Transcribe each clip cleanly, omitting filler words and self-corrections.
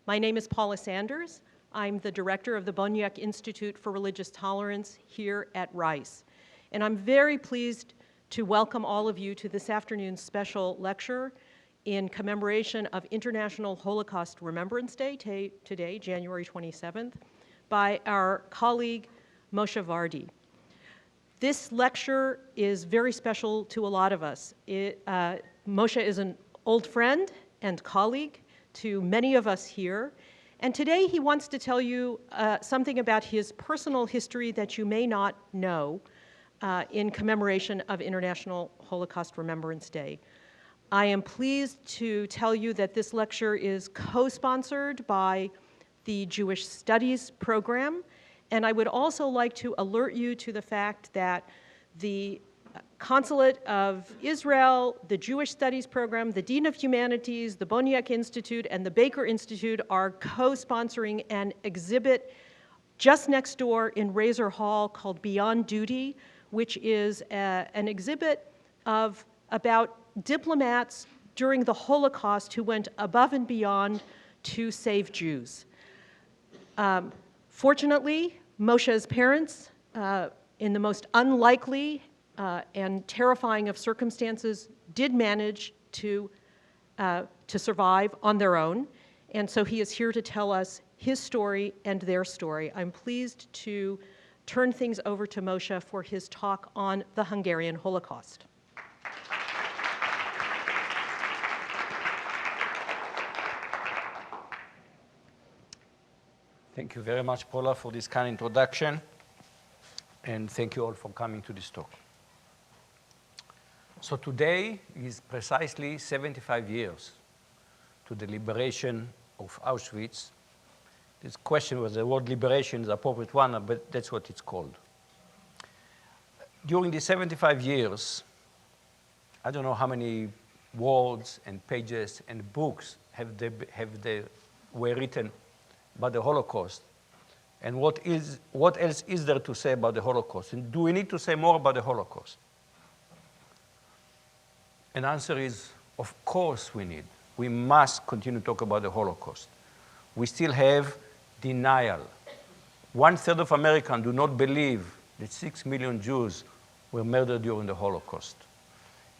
My name is Paula Sanders. I'm the director of the WWII Institute for Religious Tolerance here at Rice. And I'm very pleased to welcome all of you to this afternoon's special lecture in commemoration of International Holocaust Remembrance Day today, January 27th, by our colleague Moshe Vardi. This lecture is very special to a lot of us. Moshe is an old friend and colleague to many of us here, and today he wants to tell you something about his personal history that you may not know in commemoration of International Holocaust Remembrance Day. I am pleased to tell you that this lecture is co-sponsored by the Jewish Studies program, and I would also like to alert you to the fact that the Consulate of Israel, the Jewish Studies program, the Dean of Humanities, the WWII Institute, and the Baker Institute are co-sponsoring an exhibit just next door in Razor Hall called Beyond Duty, which is an exhibit about diplomats during the Holocaust who went above and beyond to save Jews. Fortunately, Moshe's parents, in the most unlikely and terrifying of circumstances, did manage to survive on their own, and so he is here to tell us his story and their story. I'm pleased to turn things over to Moshe for his talk on the Hungarian Holocaust. Thank you very much, Paula, for this kind introduction, and thank you all for coming to this talk. So today is precisely 75 years to the liberation of Auschwitz. This question whether the word liberation is the appropriate one, but that's what it's called. During the 75 years, I don't know how many words and pages and books were written about the Holocaust, and what else is there to say about the Holocaust? And do we need to say more about the Holocaust? And the answer is, of course we need. We must continue to talk about the Holocaust. We still have denial. 1/3 of Americans do not believe that 6 million Jews were murdered during the Holocaust.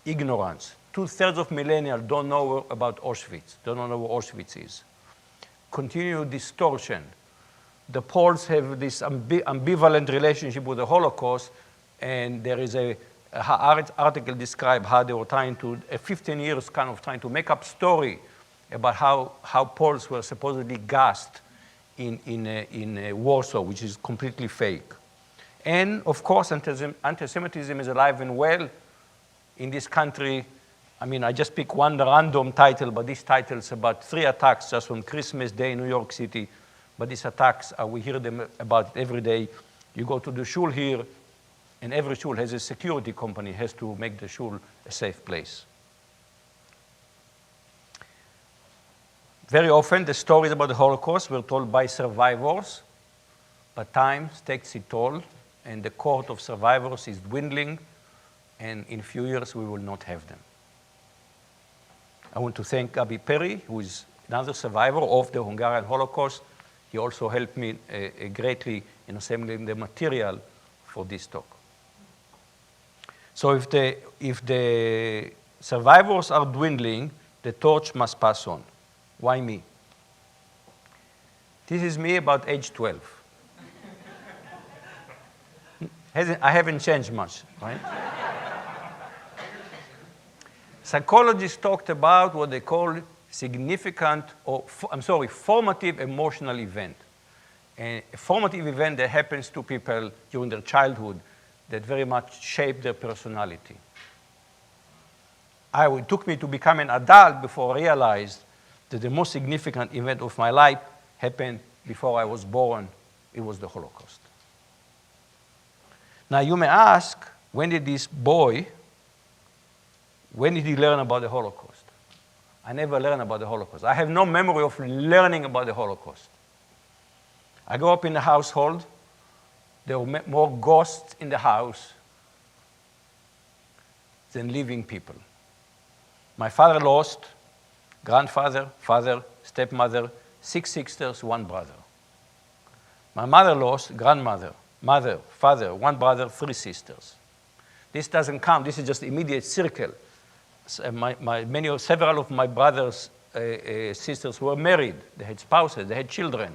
Ignorance. 2/3 of millennials don't know about Auschwitz, don't know where Auschwitz is. Continued distortion. The Poles have this ambivalent relationship with the Holocaust, and there is an article described how they were trying to, 15 years kind of trying to make up story about how Poles were supposedly gassed in Warsaw, which is completely fake. And of course, anti-Semitism is alive and well in this country. I mean, I just pick one random title, but this title is about 3 attacks just on Christmas Day in New York City. But these attacks, we hear them about every day. You go to the shul here, and every shul has a security company, has to make the shul a safe place. Very often, the stories about the Holocaust were told by survivors, but time takes its toll, and the cohort of survivors is dwindling, and in a few years, we will not have them. I want to thank Gabi Perry, who is another survivor of the Hungarian Holocaust. He also helped me greatly in assembling the material for this talk. So if the survivors are dwindling, the torch must pass on. Why me? This is me about age 12. I haven't changed much, right? Psychologists talked about what they call formative emotional event. A formative event that happens to people during their childhood that very much shape their personality. It took me to become an adult before I realized that the most significant event of my life happened before I was born. It was the Holocaust. Now you may ask, when did he learn about the Holocaust? I never learned about the Holocaust. I have no memory of learning about the Holocaust. I grew up in a household. There were more ghosts in the house than living people. My father lost grandfather, father, stepmother, 6 sisters, 1 brother. My mother lost grandmother, mother, father, 1 brother, 3 sisters. This doesn't count. This is just immediate circle. So several of my brother's sisters were married. They had spouses. They had children.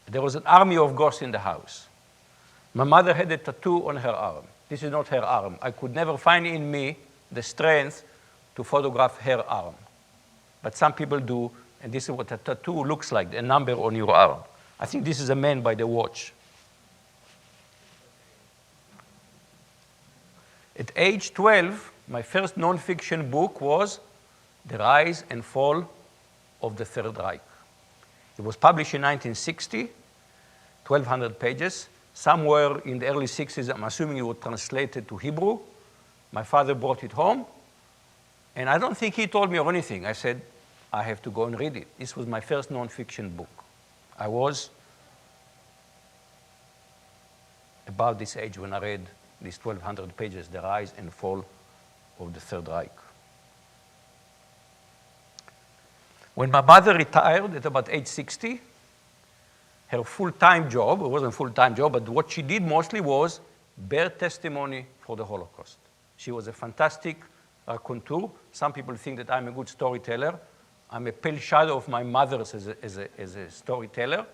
There was an army of ghosts in the house. My mother had a tattoo on her arm. This is not her arm. I could never find in me the strength to photograph her arm. But some people do, and this is what a tattoo looks like, a number on your arm. I think this is a man by the watch. At age 12, my first nonfiction book was The Rise and Fall of the Third Reich. It was published in 1960, 1,200 pages. Somewhere in the early 60s, I'm assuming it was translated to Hebrew. My father brought it home, and I don't think he told me of anything. I said, I have to go and read it. This was my first nonfiction book. I was about this age when I read these 1,200 pages, The Rise and Fall of the Third Reich. When my mother retired at about age 60, her full-time job, it wasn't a full-time job, but what she did mostly was bear testimony for the Holocaust. She was a fantastic raconteur. Some people think that I'm a good storyteller. I'm a pale shadow of my mother's as a storyteller.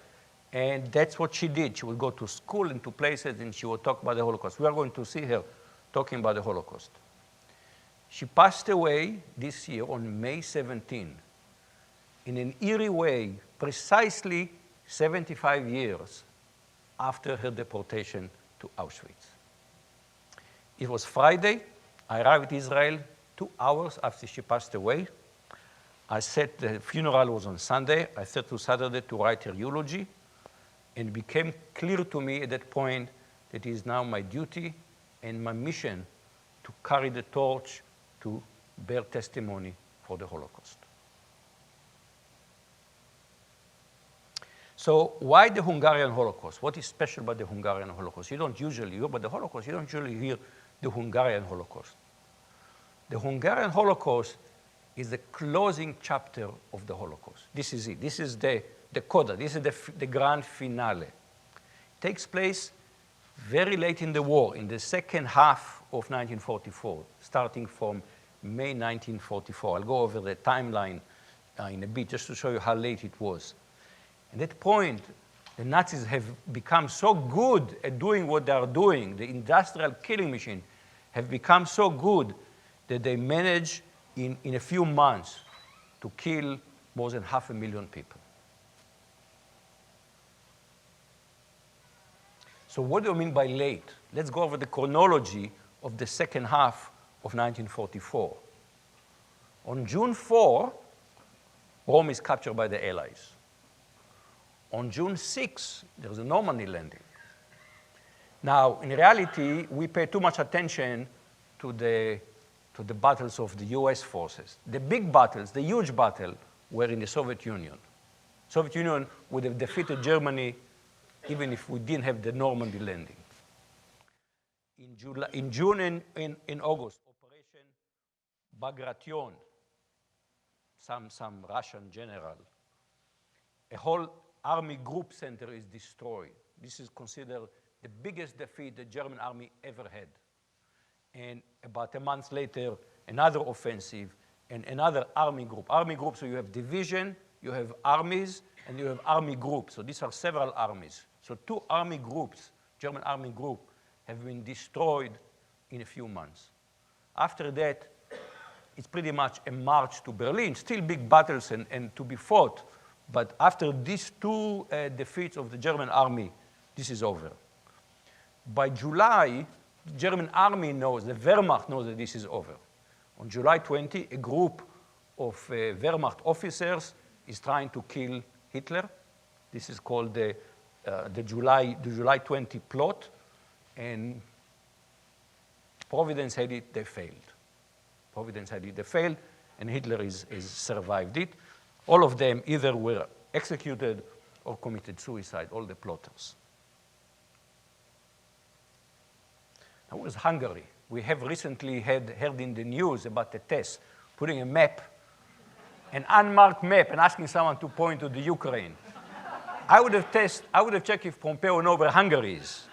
And that's what she did. She would go to school and to places, and she would talk about the Holocaust. We are going to see her talking about the Holocaust. She passed away this year on May 17, in an eerie way, precisely 75 years after her deportation to Auschwitz. It was Friday. I arrived in Israel 2 hours after she passed away. I said the funeral was on Sunday. I said to Saturday to write her eulogy. And it became clear to me at that point that it is now my duty and my mission to carry the torch to bear testimony for the Holocaust. So why the Hungarian Holocaust? What is special about the Hungarian Holocaust? You don't usually hear about the Holocaust. You don't usually hear the Hungarian Holocaust. The Hungarian Holocaust is the closing chapter of the Holocaust. This is it. This is the coda. This is the grand finale. It takes place very late in the war, in the second half of 1944, starting from May 1944. I'll go over the timeline in a bit just to show you how late it was. At that point, the Nazis have become so good at doing what they are doing. The industrial killing machine have become so good that they managed in a few months to kill more than 500,000 people. So what do I mean by late? Let's go over the chronology of the second half of 1944. On June 4, Rome is captured by the Allies. On June 6, there was a Normandy landing. Now, in reality, we pay too much attention to the battles of the US forces. The big battles, the huge battle, were in the Soviet Union. Soviet Union would have defeated Germany even if we didn't have the Normandy landing. In June and in August, Operation Bagration, some Russian general, a whole army group center is destroyed. This is considered the biggest defeat the German army ever had. And about a month later, another offensive and another army group. Army group, so you have division, you have armies, and you have army groups. So these are several armies. So 2 army groups, German army group, have been destroyed in a few months. After that, it's pretty much a march to Berlin. Still big battles and to be fought. But after these 2 defeats of the German army, this is over. By July, the German army knows, the Wehrmacht knows that this is over. On July 20, a group of Wehrmacht officers is trying to kill Hitler. This is called the July 20 plot. And Providence had it, they failed. Providence had it, they failed, and Hitler is survived it. All of them either were executed or committed suicide, all the plotters. Now, was Hungary. We have recently heard in the news about the test, putting a map an unmarked map and asking someone to point to the Ukraine. I would have checked if Pompeo knows where Hungary is.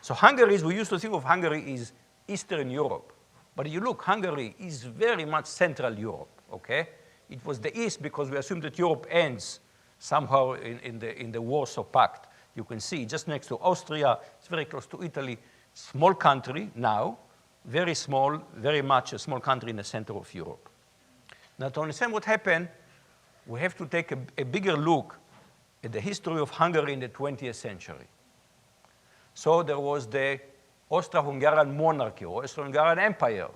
So we used to think of Hungary as Eastern Europe. But you look, Hungary is very much Central Europe, okay? It was the East because we assumed that Europe ends somehow in the Warsaw Pact. You can see just next to Austria, it's very close to Italy, small country now, very small, very much a small country in the center of Europe. Now to understand what happened, we have to take a bigger look at the history of Hungary in the 20th century. So there was the Austro-Hungarian monarchy, or Austro-Hungarian Empire,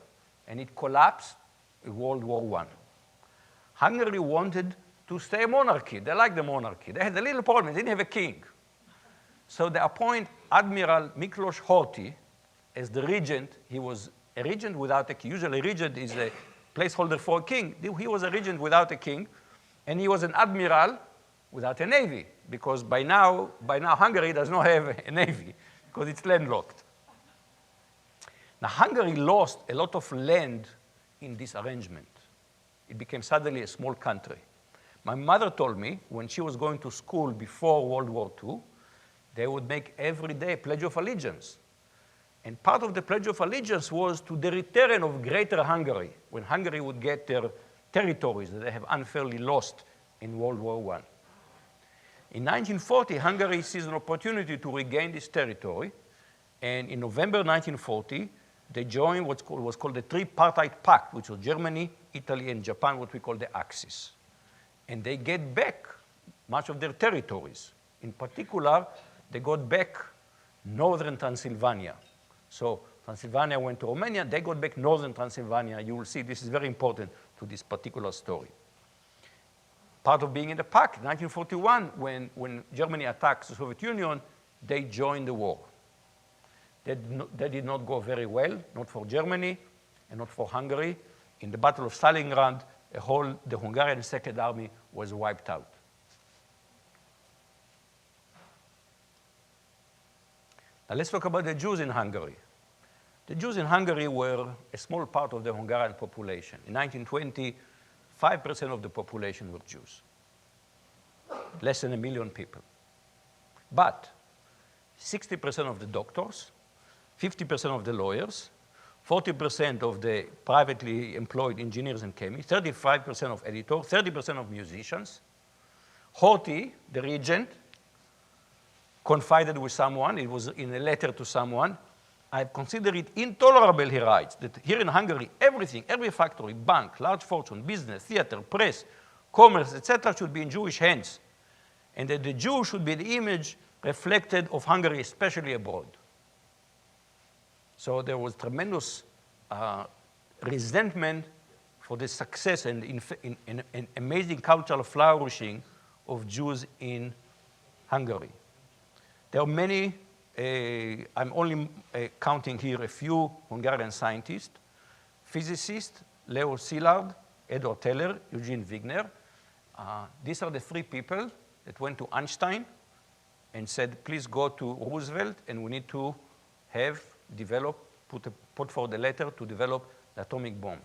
and it collapsed in World War I. Hungary wanted to stay a monarchy. They liked the monarchy. They had a little problem. They didn't have a king. So they appoint Admiral Miklos Horthy as the regent. He was a regent without a king. Usually a regent is a placeholder for a king. He was a regent without a king, and he was an admiral without a navy, because by now Hungary does not have a navy, because it's landlocked. Now, Hungary lost a lot of land in this arrangement. It became suddenly a small country. My mother told me when she was going to school before World War II, they would make every day a Pledge of Allegiance. And part of the Pledge of Allegiance was to the return of Greater Hungary, when Hungary would get their territories that they have unfairly lost in World War I. In 1940, Hungary seized an opportunity to regain this territory, and in November 1940, they joined what was called the Tripartite Pact, which was Germany, Italy, and Japan, what we call the Axis. And they get back much of their territories. In particular, they got back northern Transylvania. So Transylvania went to Romania, they got back northern Transylvania. You will see this is very important to this particular story. Part of being in the pact, 1941, when Germany attacks the Soviet Union, they joined the war. That did not go very well, not for Germany and not for Hungary. In the Battle of Stalingrad, the Hungarian Second Army was wiped out. Now let's talk about the Jews in Hungary. The Jews in Hungary were a small part of the Hungarian population. In 1920, 5% of the population were Jews, less than 1 million people. But 60% of the doctors, 50% of the lawyers, 40% of the privately employed engineers and chemists, 35% of editors, 30% of musicians. Horthy, the regent, confided with someone, it was in a letter to someone, I consider it intolerable, he writes, that here in Hungary, everything, every factory, bank, large fortune, business, theater, press, commerce, etc., should be in Jewish hands, and that the Jew should be the image reflected of Hungary, especially abroad. So there was tremendous resentment for the success and in amazing cultural flourishing of Jews in Hungary. There are many, I'm only counting here a few Hungarian scientists, physicists, Leo Szilard, Edward Teller, Eugene Wigner. These are the 3 people that went to Einstein and said, please go to Roosevelt and we need to put forward the letter to develop the atomic bomb.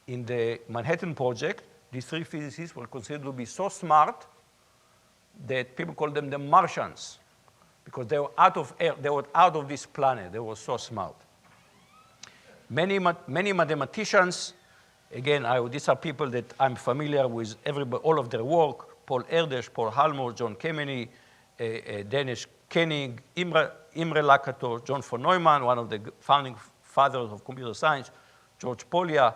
In the Manhattan Project, these 3 physicists were considered to be so smart that people called them the Martians, because they were out of air, they were out of this planet, they were so smart. Many mathematicians, again, these are people that I'm familiar with all of their work, Paul Erdős, Paul Halmos, John Kemeny, Danish Koenig, Imre Lakatos, John von Neumann, one of the founding fathers of computer science, George Polya,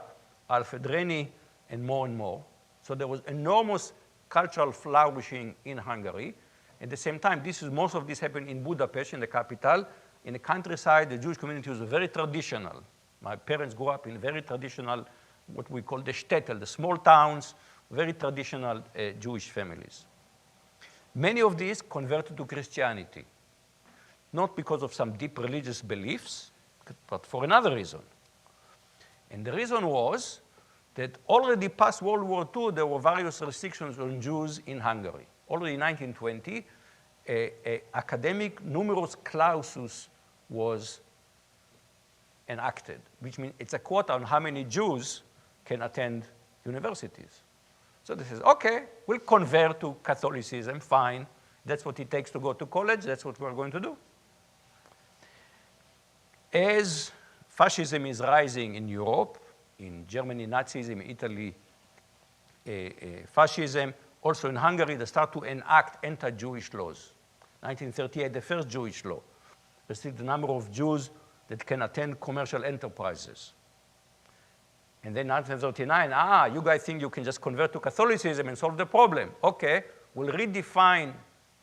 Alfred Rennie, and more. So there was enormous cultural flourishing in Hungary. At the same time, most of this happened in Budapest, in the capital. In the countryside, the Jewish community was very traditional. My parents grew up in very traditional, what we call the shtetl, the small towns, very traditional Jewish families. Many of these converted to Christianity, not because of some deep religious beliefs, but for another reason. And the reason was that already past World War II, there were various restrictions on Jews in Hungary. Already in 1920, an academic numerus clausus was enacted, which means it's a quota on how many Jews can attend universities. So they says, okay, we'll convert to Catholicism, fine. That's what it takes to go to college. That's what we're going to do. As fascism is rising in Europe, in Germany, Nazism, Italy, fascism, also in Hungary, they start to enact anti-Jewish laws. 1938, the first Jewish law restricted the number of Jews that can attend commercial enterprises. And then 1939, you guys think you can just convert to Catholicism and solve the problem. Okay, we'll redefine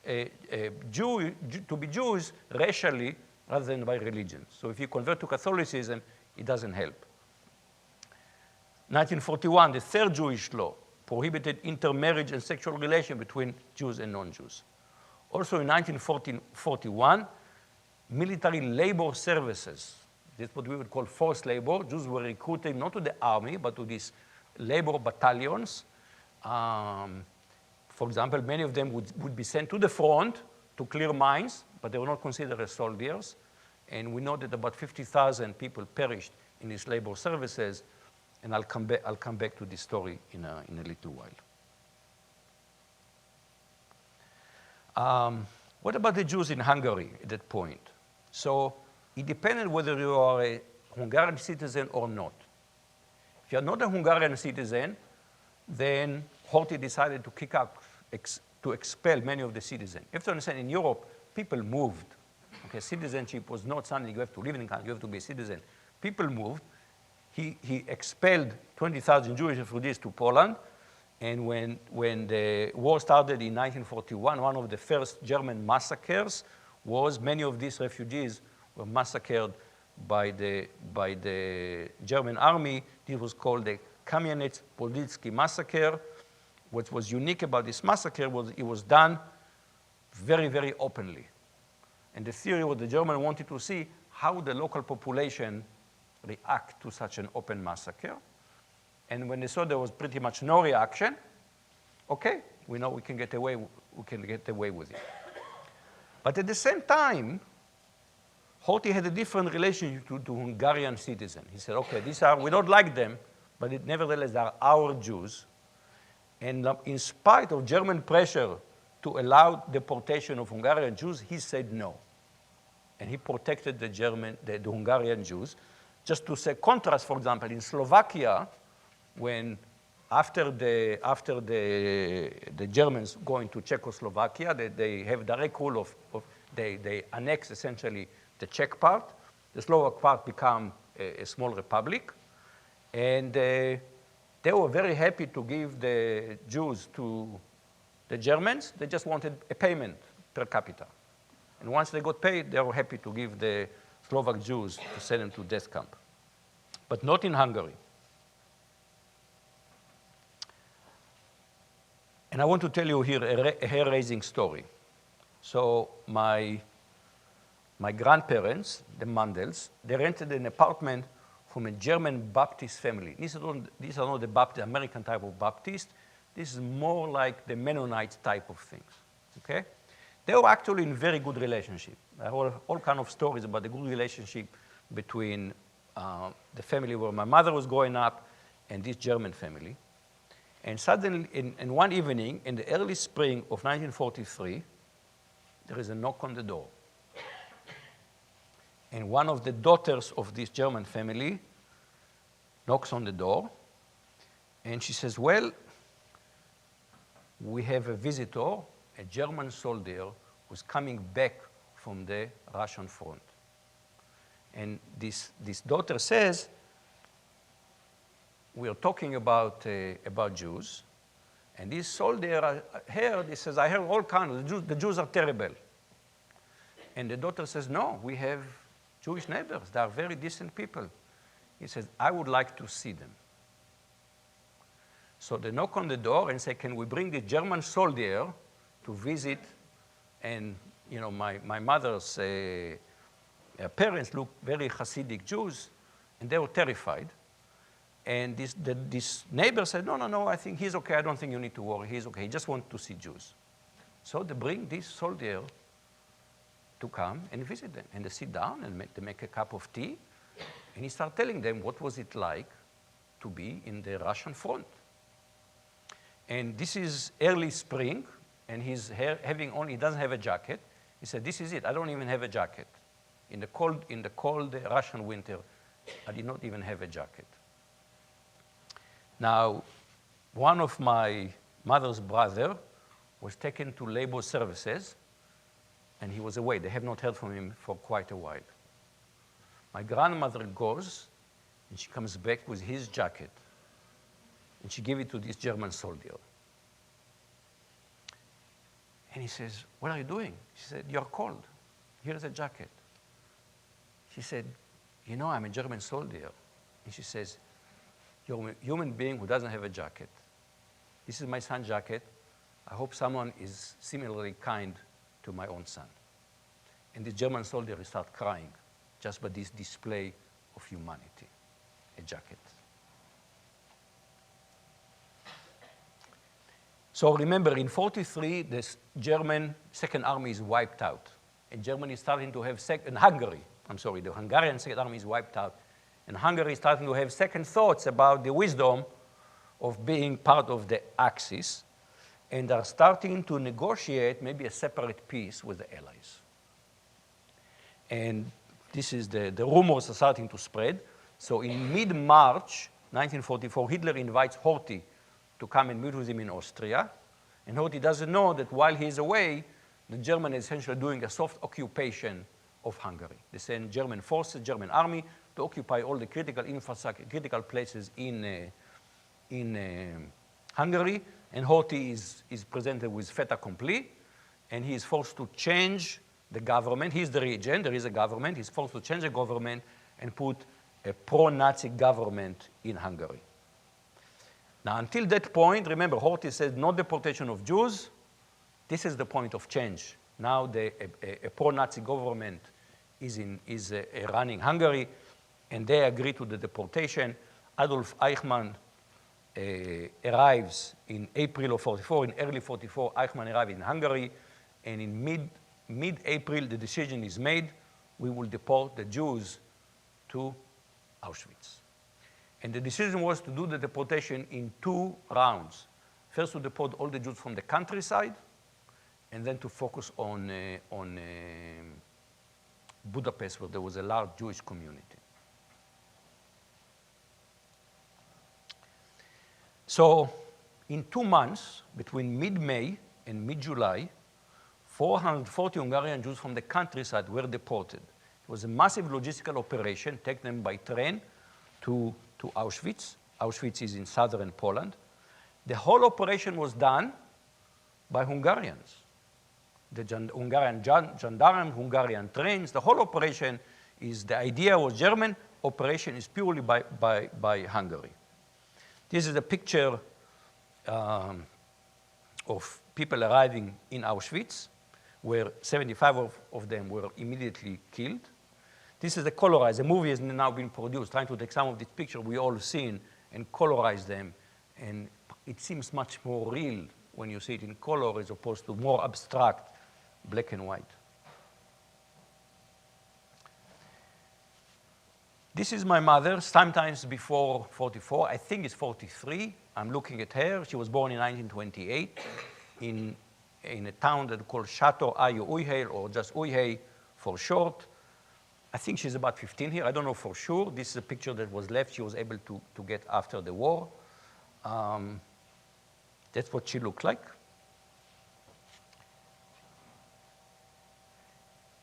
to be Jews racially rather than by religion. So if you convert to Catholicism, it doesn't help. 1941, the third Jewish law prohibited intermarriage and sexual relation between Jews and non-Jews. Also in 1941, military labor services. That's what we would call forced labor. Jews were recruited not to the army, but to these labor battalions. For example, many of them would be sent to the front to clear mines, but they were not considered as soldiers. And we know that about 50,000 people perished in these labor services. And I'll come back to this story in a little while. What about the Jews in Hungary at that point? So it depended whether you are a Hungarian citizen or not. If you're not a Hungarian citizen, then Horthy decided to kick out, to expel many of the citizens. You have to understand, in Europe, people moved. Okay, citizenship was not something you have to live in the country, you have to be a citizen. People moved. He expelled 20,000 Jewish refugees to Poland. And when the war started in 1941, one of the first German massacres was many of these refugees were massacred by the German army. This was called the Kamieniec-Podilsky massacre. What was unique about this massacre was it was done very, very openly. And the theory was the Germans wanted to see how the local population react to such an open massacre. And when they saw there was pretty much no reaction, okay, we know we can get away with it. But at the same time, Horthy had a different relationship to Hungarian citizens. He said, okay, we don't like them, but nevertheless, they are our Jews. And in spite of German pressure to allow deportation of Hungarian Jews, he said no. And he protected the Hungarian Jews. Just to say contrast, for example, in Slovakia, when after the Germans go into Czechoslovakia, they have direct rule of they annex essentially the Czech part. The Slovak part become a small republic. And they were very happy to give the Jews to the Germans. They just wanted a payment per capita. And once they got paid, they were happy to give the Slovak Jews to send them to death camp. But not in Hungary. And I want to tell you here a hair-raising story. So my grandparents, the Mandels, they rented an apartment from a German Baptist family. These are not the American type of Baptist. This is more like the Mennonite type of things, okay? They were actually in very good relationship. I heard all kinds of stories about the good relationship between the family where my mother was growing up and this German family. And suddenly, in one evening, in the early spring of 1943, there is a knock on the door. And one of the daughters of this German family knocks on the door, and she says, well, we have a visitor, a German soldier, who's coming back from the Russian front. And this daughter says, we are talking about Jews, and this soldier heard, he says, I heard all kinds of, the Jews are terrible. And the daughter says, no, we have Jewish neighbors. They are very decent people. He says, I would like to see them. So they knock on the door and say, can we bring the German soldier to visit? And you know, my mother's parents look very Hasidic Jews, and they were terrified. And this neighbor said, no, I think he's okay. I don't think you need to worry. He's okay. He just wants to see Jews. So they bring this soldier to come and visit them. And they sit down and they make a cup of tea. And he starts telling them what was it like to be in the Russian front. And this is early spring, and he doesn't have a jacket. He said, this is it, I don't even have a jacket. In the cold Russian winter, I did not even have a jacket. Now, one of my mother's brother was taken to labor services, and he was away. They have not heard from him for quite a while. My grandmother goes, and she comes back with his jacket, and she gave it to this German soldier. And he says, what are you doing? She said, you're cold. Here's a jacket. She said, you know, I'm a German soldier. And she says, you're a human being who doesn't have a jacket. This is my son's jacket. I hope someone is similarly kind to my own son. And the German soldier started crying just by this display of humanity, a jacket. So remember, in 43, the German Second Army is wiped out. And Germany is starting to have the Hungarian Second Army is wiped out. And Hungary is starting to have second thoughts about the wisdom of being part of the Axis, and are starting to negotiate maybe a separate peace with the Allies. And this is the rumors are starting to spread. So in mid-March 1944, Hitler invites Horthy to come and meet with him in Austria. And Horthy doesn't know that while he's away, the Germans is essentially doing a soft occupation of Hungary. They send German forces, German army, to occupy all the critical infrastructure, critical places in Hungary. And Horthy is presented with fait accompli, and he is forced to change the government. He's the regent, there is a government. He's forced to change the government and put a pro-Nazi government in Hungary. Now, until that point, remember, Horthy said no deportation of Jews. This is the point of change. Now, a pro-Nazi government is running Hungary, and they agree to the deportation. Adolf Eichmann arrives in April of 44. In early 44, Eichmann arrived in Hungary, and in mid-April, the decision is made: we will deport the Jews to Auschwitz. And the decision was to do the deportation in 2 rounds. First, to deport all the Jews from the countryside, and then to focus on Budapest, where there was a large Jewish community. So in 2 months, between mid-May and mid-July, 440 Hungarian Jews from the countryside were deported. It was a massive logistical operation, take them by train to Auschwitz. Auschwitz is in southern Poland. The whole operation was done by Hungarians. The Hungarian gendarmes, Hungarian trains, the whole operation the idea was German, operation is purely by Hungary. This is a picture of people arriving in Auschwitz, where 75 of them were immediately killed. This is colorized. The movie has now been produced, trying to take some of these pictures we all seen and colorize them. And it seems much more real when you see it in color as opposed to more abstract black and white. This is my mother, sometimes before 44. I think it's 43. I'm looking at her. She was born in 1928 in a town that called Chateau Ayo-Uyhel, or just Uyhel for short. I think she's about 15 here. I don't know for sure. This is a picture that was left. She was able to get after the war. That's what she looked like.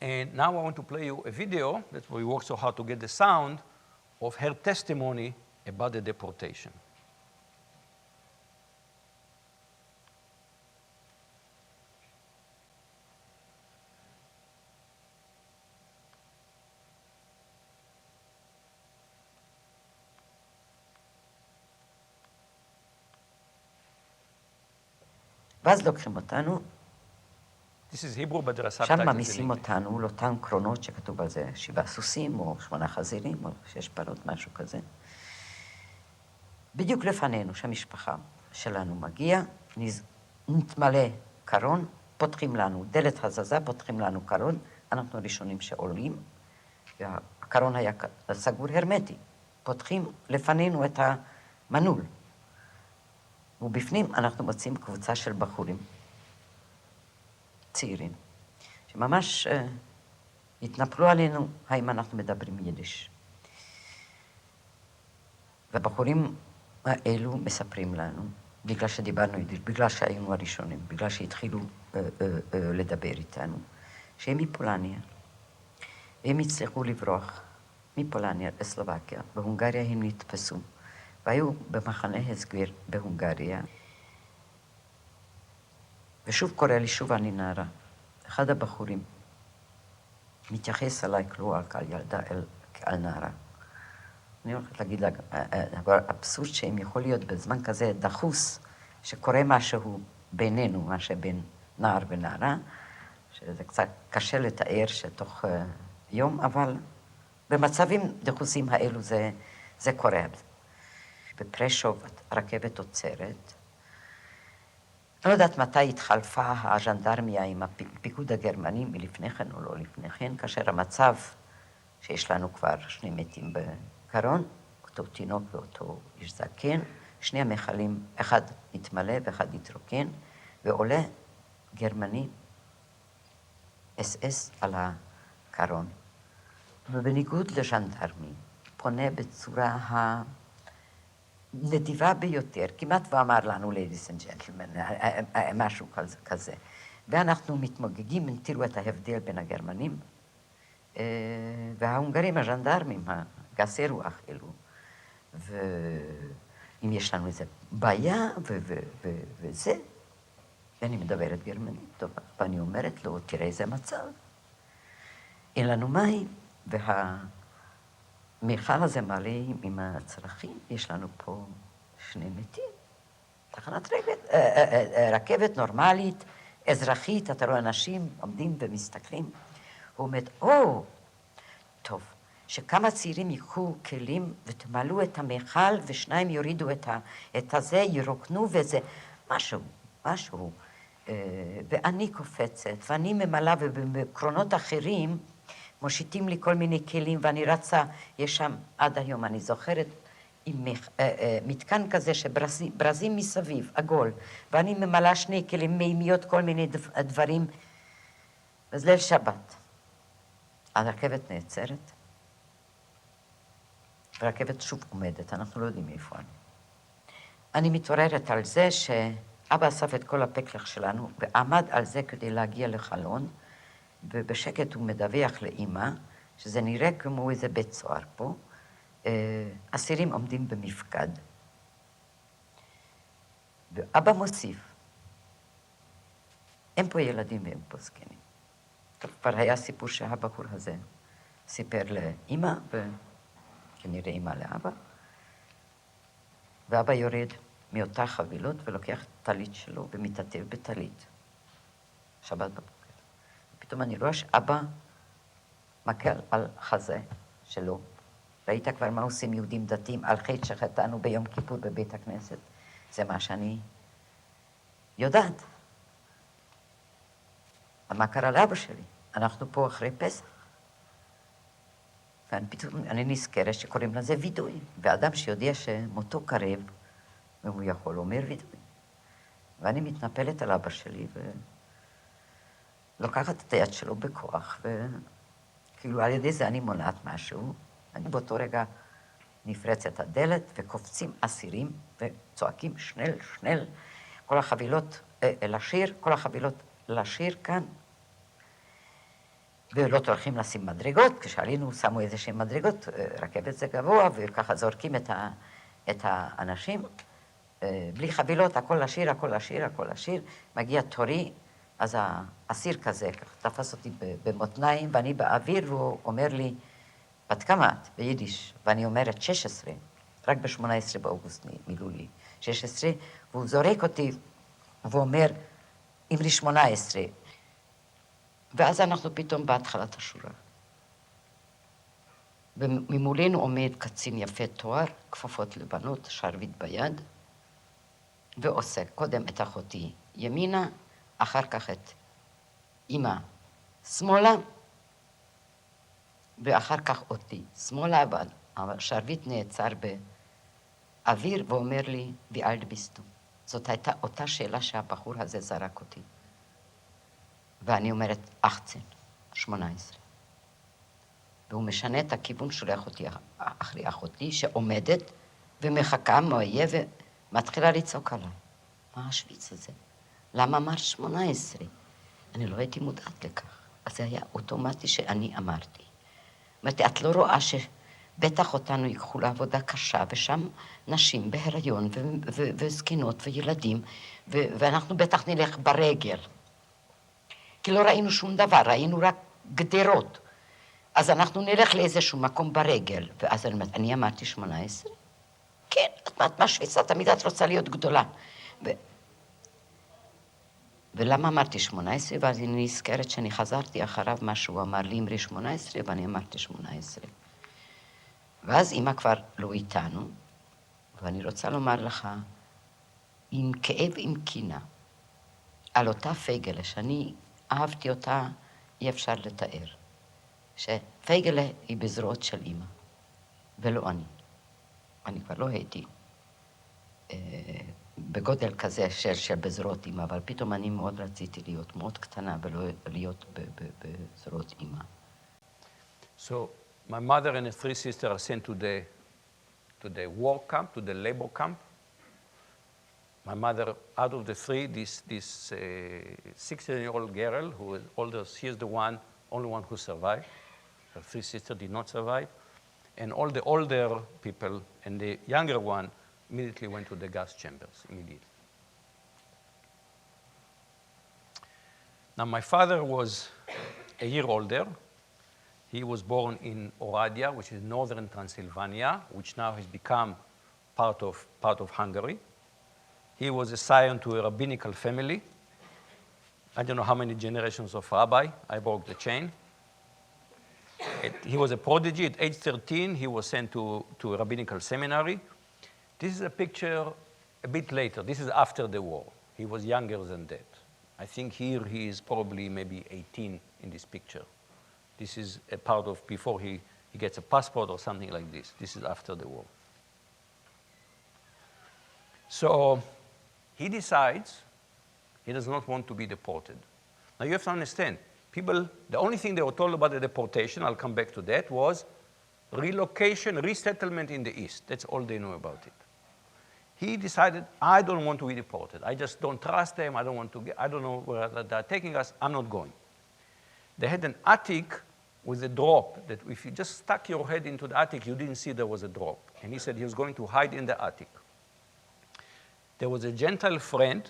And now I want to play you a video. That's why we worked so hard to get the sound of her testimony about the deportation. ואז לוקחים אותנו, This is Hebrew, but there are שם subtitles in ממיסים English. אותנו לאותן קרונות שכתוב על זה 7 סוסים או 8 חזירים או 6 פרות, משהו כזה. בדיוק לפנינו שהמשפחה שלנו מגיע, נתמלא קרון, פותחים לנו דלת הזזה, פותחים לנו קרון, אנחנו הראשונים שעולים, והקרון היה סגור הרמטי. פותחים לפנינו את המנעול. ובפנים אנחנו מוצאים קבוצה של בחורים צעירים, שממש התנפלו עלינו האם אנחנו מדברים יידיש. והבחורים האלו מספרים לנו, בגלל שדיברנו יידיש, בגלל שהיינו הראשונים, בגלל שהתחילו לדבר איתנו, שהם מפולניה. הם הצליחו לברוח מפולניה לסלובקיה. בהונגריה הם נתפסו, והיו במחנה הסגר בהונגריה. ושוב קורא לי, שוב אני נערה. אחד הבחורים מתייחס אליי כלא כעל ילדה, כעל נערה. אני הולכת להגיד לה, האבסורד שהם יכול להיות בזמן כזה דחוס, שקורה משהו בינינו, מה שבין נער ונערה, שזה קצת קשה לתאר שתוך יום, אבל במצבים דחוסים האלו זה קורה. בפרשוב הרכבת עוצרת. אני לא יודעת מתי התחלפה הז'נדרמיה עם הפיקוד הגרמני, מלפני כן או לא לפני כן, כאשר המצב שיש לנו כבר 2 מתים בקרון, אותו תינוק ואותו איש זקן, 2 המכלים, אחד התמלא ואחד התרוקן, ועולה גרמני SS על הקרון. ובניגוד לז'נדרמי, פונה בצורה הנדיבה ביותר, כמעט ואמר לנו, ladies and gentlemen, משהו כזה. ואנחנו מתמוגגים, תראו את ההבדל בין הגרמנים, וההונגרים, הז'נדרמים, הגסי רוח אלו. ואם יש לנו איזו בעיה וזה, ואני מדברת גרמנית, טוב, ואני אומרת לו, תראה איזה מצב. אין לנו מים, והמיכל הזה מלא עם הצרכים, יש לנו פה 2 מתים. תחנת רכבת נורמלית, אזרחית, אתה רואה אנשים עומדים ומסתכלים. הוא אומר, טוב, שכמה צעירים ייקחו כלים ותמלאו את המיכל, ו2 יורידו את הזה, ירוקנו וזה, משהו. ואני קופצת, ואני ממלאה, ובקרונות אחרים מושיטים לי כל מיני כלים, ואני רצה, יש שם עד היום, אני זוכרת, עם מתקן כזה שברזים מסביב, עגול, ואני ממלאה 2 כלים, מימיות, כל מיני דברים. אז ליל שבת, הרכבת נעצרת, והרכבת שוב עומדת, אנחנו לא יודעים איפה אני. אני מתעוררת על זה שאבא אסף את כל הפקלח שלנו, ועמד על זה כדי להגיע לחלון, ובשקט הוא מדווח לאמא, שזה נראה כמו איזה בית סוהר פה, אסירים עומדים במפקד. ואבא מוסיף, אין פה ילדים ואין פה זקנים. כבר היה סיפור שהבחור הזה סיפר לאמא, וכנראה אמא לאבא, ואבא יורד מאותה חבילות ולוקח טלית שלו ומתעטף בטלית. שבת בבוקר. פתאום אני רואה שאבא מקל על חזה שלו. ראית כבר מה עושים יהודים דתיים על חטא שחטאנו ביום כיפור בבית הכנסת. זה מה שאני יודעת. מה קרה לאבא שלי? אנחנו פה אחרי פסח. ופתאום אני נזכרת שקוראים לזה וידוי. ואדם שיודע שמותו קרב, והוא יכול אומר וידוי. ואני מתנפלת על אבא שלי ולוקחת את היד שלו בכוח, וכאילו על ידי זה אני מונעת משהו. אני באותו רגע נפרצת הדלת וקופצים אסירים וצועקים שנל, כל החבילות לשיר, כל החבילות לשיר כאן. ולא טורחים לשים מדרגות, כשעלינו שמו איזושהי מדרגות, רכבת זה גבוה, וככה זורקים את האנשים, בלי חבילות, הכל לשיר, מגיע תורי, אז האסיר כזה תפס אותי במותניים, ואני באוויר, והוא אומר לי, בת כמה את? ביידיש, ואני אומרת 16, רק ב-18 באוגוסט מילאו לי 16, והוא זורק אותי, והוא אומר, אמרי 18, ואז אנחנו פתאום בהתחלת השורה. וממולנו עומד קצין יפה תואר, כפפות לבנות, שרביט ביד, ועושה קודם את אחותי ימינה, אחר כך את אמא שמאלה, ואחר כך אותי שמאלה, השרביט נעצר באוויר ואומר לי, wie alt bist du? זאת הייתה אותה שאלה שהבחור הזה זרק אותי. ואני אומרת, 18. והוא משנה את הכיוון, שולח אותי אחרי אחותי, שעומדת ומחכה מה יהיה, ומתחילה לצעוק עליי. מה השוויץ הזה? למה אמרת 18? אני לא הייתי מודעת לכך. אז זה היה אוטומטי שאני אמרתי. אמרתי, את לא רואה שבטח אותנו ייקחו לעבודה קשה, ושם נשים בהיריון וזקנות וילדים, ואנחנו בטח נלך ברגל. כי לא ראינו שום דבר, ראינו רק גדרות. אז אנחנו נלך לאיזשהו מקום ברגל. ואז אני אמרתי 18? כן, את מהשוויצה, תמיד את רוצה להיות גדולה. ולמה אמרתי 18? ואז אני נזכרת שאני חזרתי אחריו מה שהוא אמר לי, אמרי 18, ואני אמרתי 18. ואז אמא כבר לא איתנו, ואני רוצה לומר לך, עם כאב, עם קינה, על אותה פייגלה, שאני אהבתי אותה, אי אפשר לתאר. שפייגלה היא בזרועות של אמא, ולא אני. אני כבר לא הייתי בגודל כזה של בזרועות אמא, אבל פתאום אני מאוד רציתי להיות מאוד קטנה ולא להיות בזרועות אמא. So my mother and her 3 sisters are sent to the war camp, to the labor camp. My mother, out of the 3, this 16-year-old girl who is older, she is the only one who survived. Her 3 sisters did not survive. And all the older people and the younger one immediately went to the gas chambers, immediately. Now, my father was a year older. He was born in Oradea, which is northern Transylvania, which now has become part of Hungary. He was a scion to a rabbinical family. I don't know how many generations of rabbi. I broke the chain. He was a prodigy. At age 13, he was sent to a rabbinical seminary. This is a picture a bit later. This is after the war. He was younger than that. I think here he is probably maybe 18 in this picture. This is a part of before he gets a passport or something like this. This is after the war. So he decides he does not want to be deported. Now you have to understand, people, the only thing they were told about the deportation, I'll come back to that, was relocation, resettlement in the East. That's all they knew about it. He decided, I don't want to be deported. I just don't trust them. I don't know where they're taking us. I'm not going. They had an attic with a drop that if you just stuck your head into the attic, you didn't see there was a drop. And he said he was going to hide in the attic. There was a Gentile friend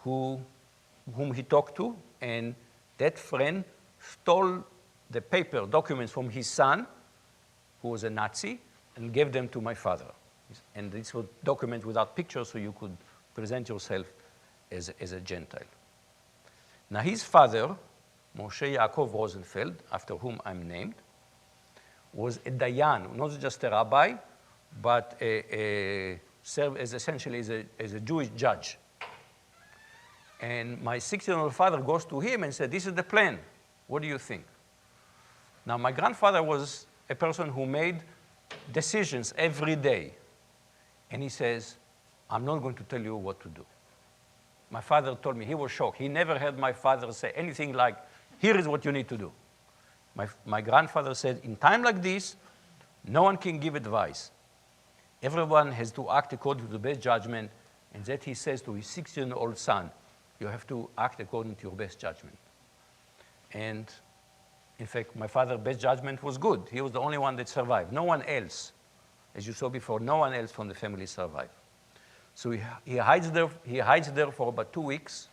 whom he talked to, and that friend stole the paper documents from his son, who was a Nazi, and gave them to my father. And these were documents without pictures, so you could present yourself as a Gentile. Now his father, Moshe Yaakov Rosenfeld, after whom I'm named, was a dayan, not just a rabbi, but served as essentially as a Jewish judge. And my 16-year-old father goes to him and said, this is the plan. What do you think? Now, my grandfather was a person who made decisions every day. And he says, I'm not going to tell you what to do. My father told me, he was shocked. He never heard my father say anything like, here is what you need to do. My grandfather said, in time like this, no one can give advice. Everyone has to act according to the best judgment, and that he says to his 16-year-old son, you have to act according to your best judgment. And in fact, my father's best judgment was good. He was the only one that survived. No one else, as you saw before, no one else from the family survived. So he hides there for about 2 weeks,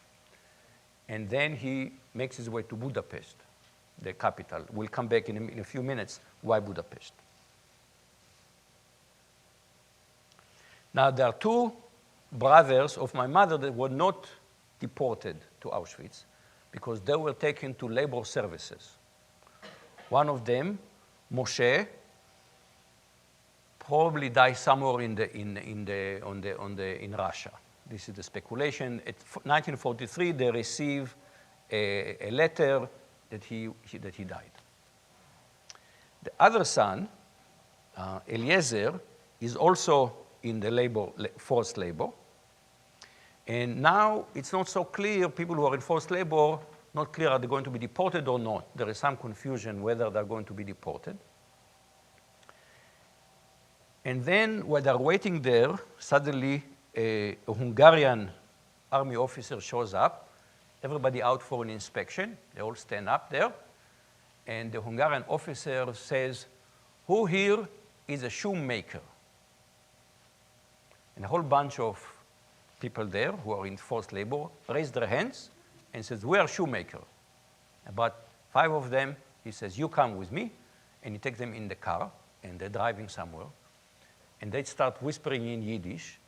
and then he makes his way to Budapest, the capital. We'll come back in a few minutes. Why Budapest? Now, there are 2 brothers of my mother that were not deported to Auschwitz because they were taken to labor services. One of them, Moshe, probably died somewhere in Russia. This is the speculation. In 1943, they received a letter that he died. The other son, Eliezer, is also in the forced labor. And now it's not so clear, people who are in forced labor, not clear are they going to be deported or not. There is some confusion whether they're going to be deported. And then while they're waiting there, suddenly a Hungarian army officer shows up, everybody out for an inspection. They all stand up there. And the Hungarian officer says, who here is a shoemaker? And a whole bunch of people there who are in forced labor raise their hands and says, we are shoemaker. About 5 of them, he says, you come with me. And he takes them in the car, and they're driving somewhere. And they start whispering in Yiddish.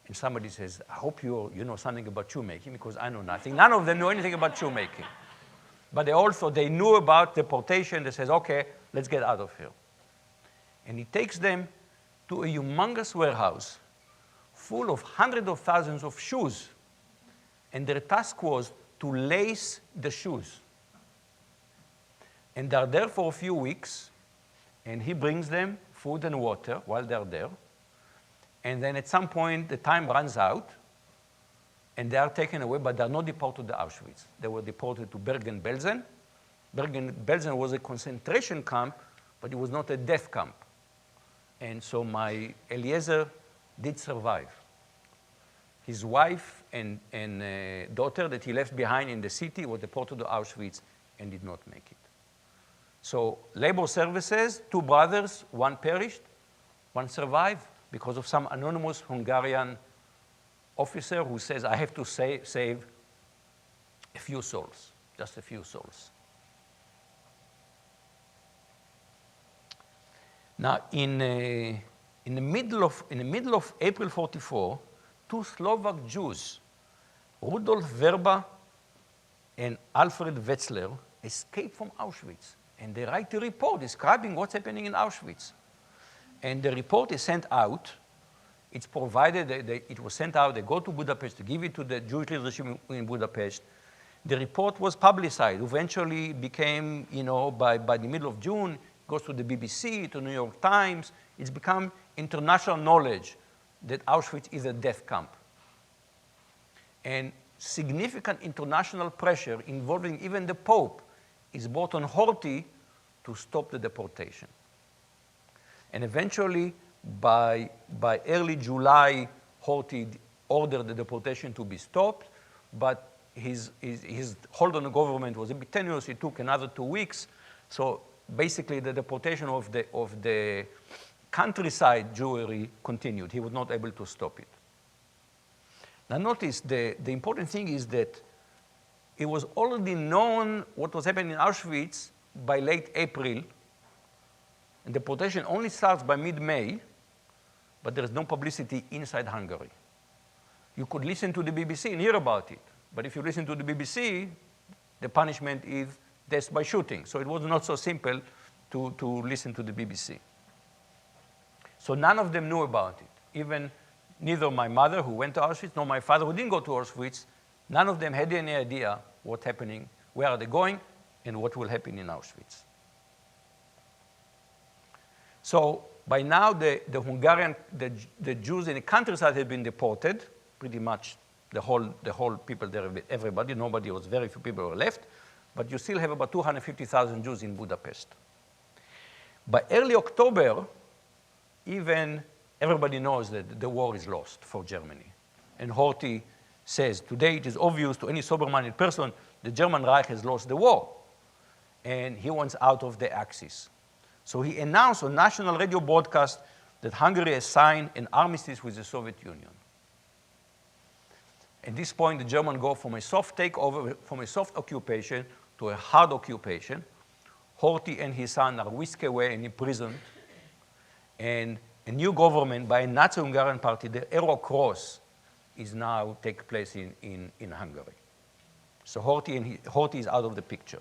And somebody says, I hope you know something about shoemaking, because I know nothing. None of them know anything about shoemaking. But they knew about deportation. They says, OK, let's get out of here. And he takes them to a humongous warehouse full of hundreds of thousands of shoes. And their task was to lace the shoes. And they're there for a few weeks. And he brings them food and water while they're there. And then at some point, the time runs out. And they are taken away, but they're not deported to Auschwitz. They were deported to Bergen-Belsen. Bergen-Belsen was a concentration camp, but it was not a death camp. And so my Eliezer did survive. His wife and daughter that he left behind in the city were deported to Auschwitz and did not make it. So labor services, 2 brothers, 1 perished, 1 survived because of some anonymous Hungarian officer who says, I have to save a few souls, just a few souls. Now, in the middle of April 44, 2 Slovak Jews, Rudolf Verba and Alfred Wetzler, escaped from Auschwitz. And they write a report describing what's happening in Auschwitz. And the report is sent out. It's provided, it was sent out, they go to Budapest to give it to the Jewish leadership in Budapest. The report was publicized. Eventually became, by the middle of June, goes to the BBC, to New York Times. It's become international knowledge that Auschwitz is a death camp. And significant international pressure involving even the Pope is brought on Horthy to stop the deportation. And eventually, by early July, Horthy ordered the deportation to be stopped, but his hold on the government was a bit tenuous. It took another 2 weeks. So basically, the deportation of the countryside Jewry continued. He was not able to stop it. Now notice, the important thing is that it was already known what was happening in Auschwitz by late April. And deportation only starts by mid-May, but there is no publicity inside Hungary. You could listen to the BBC and hear about it. But if you listen to the BBC, the punishment is death by shooting. So it was not so simple to listen to the BBC. So none of them knew about it. Even neither my mother, who went to Auschwitz, nor my father, who didn't go to Auschwitz, none of them had any idea what's happening, where are they going, and what will happen in Auschwitz. So by now, the Jews in the countryside had been deported, pretty much the whole people there, everybody. Nobody, was very few people were left. But you still have about 250,000 Jews in Budapest. By early October, even everybody knows that the war is lost for Germany. And Horthy says, today it is obvious to any sober-minded person the German Reich has lost the war. And he wants out of the Axis. So he announced on national radio broadcast that Hungary has signed an armistice with the Soviet Union. At this point, the Germans go from a soft takeover, from a soft occupation to a hard occupation. Horthy and his son are whisked away and imprisoned. And a new government by a Nazi-Hungarian party, the Arrow Cross, is now taking place in Hungary. So Horthy is out of the picture.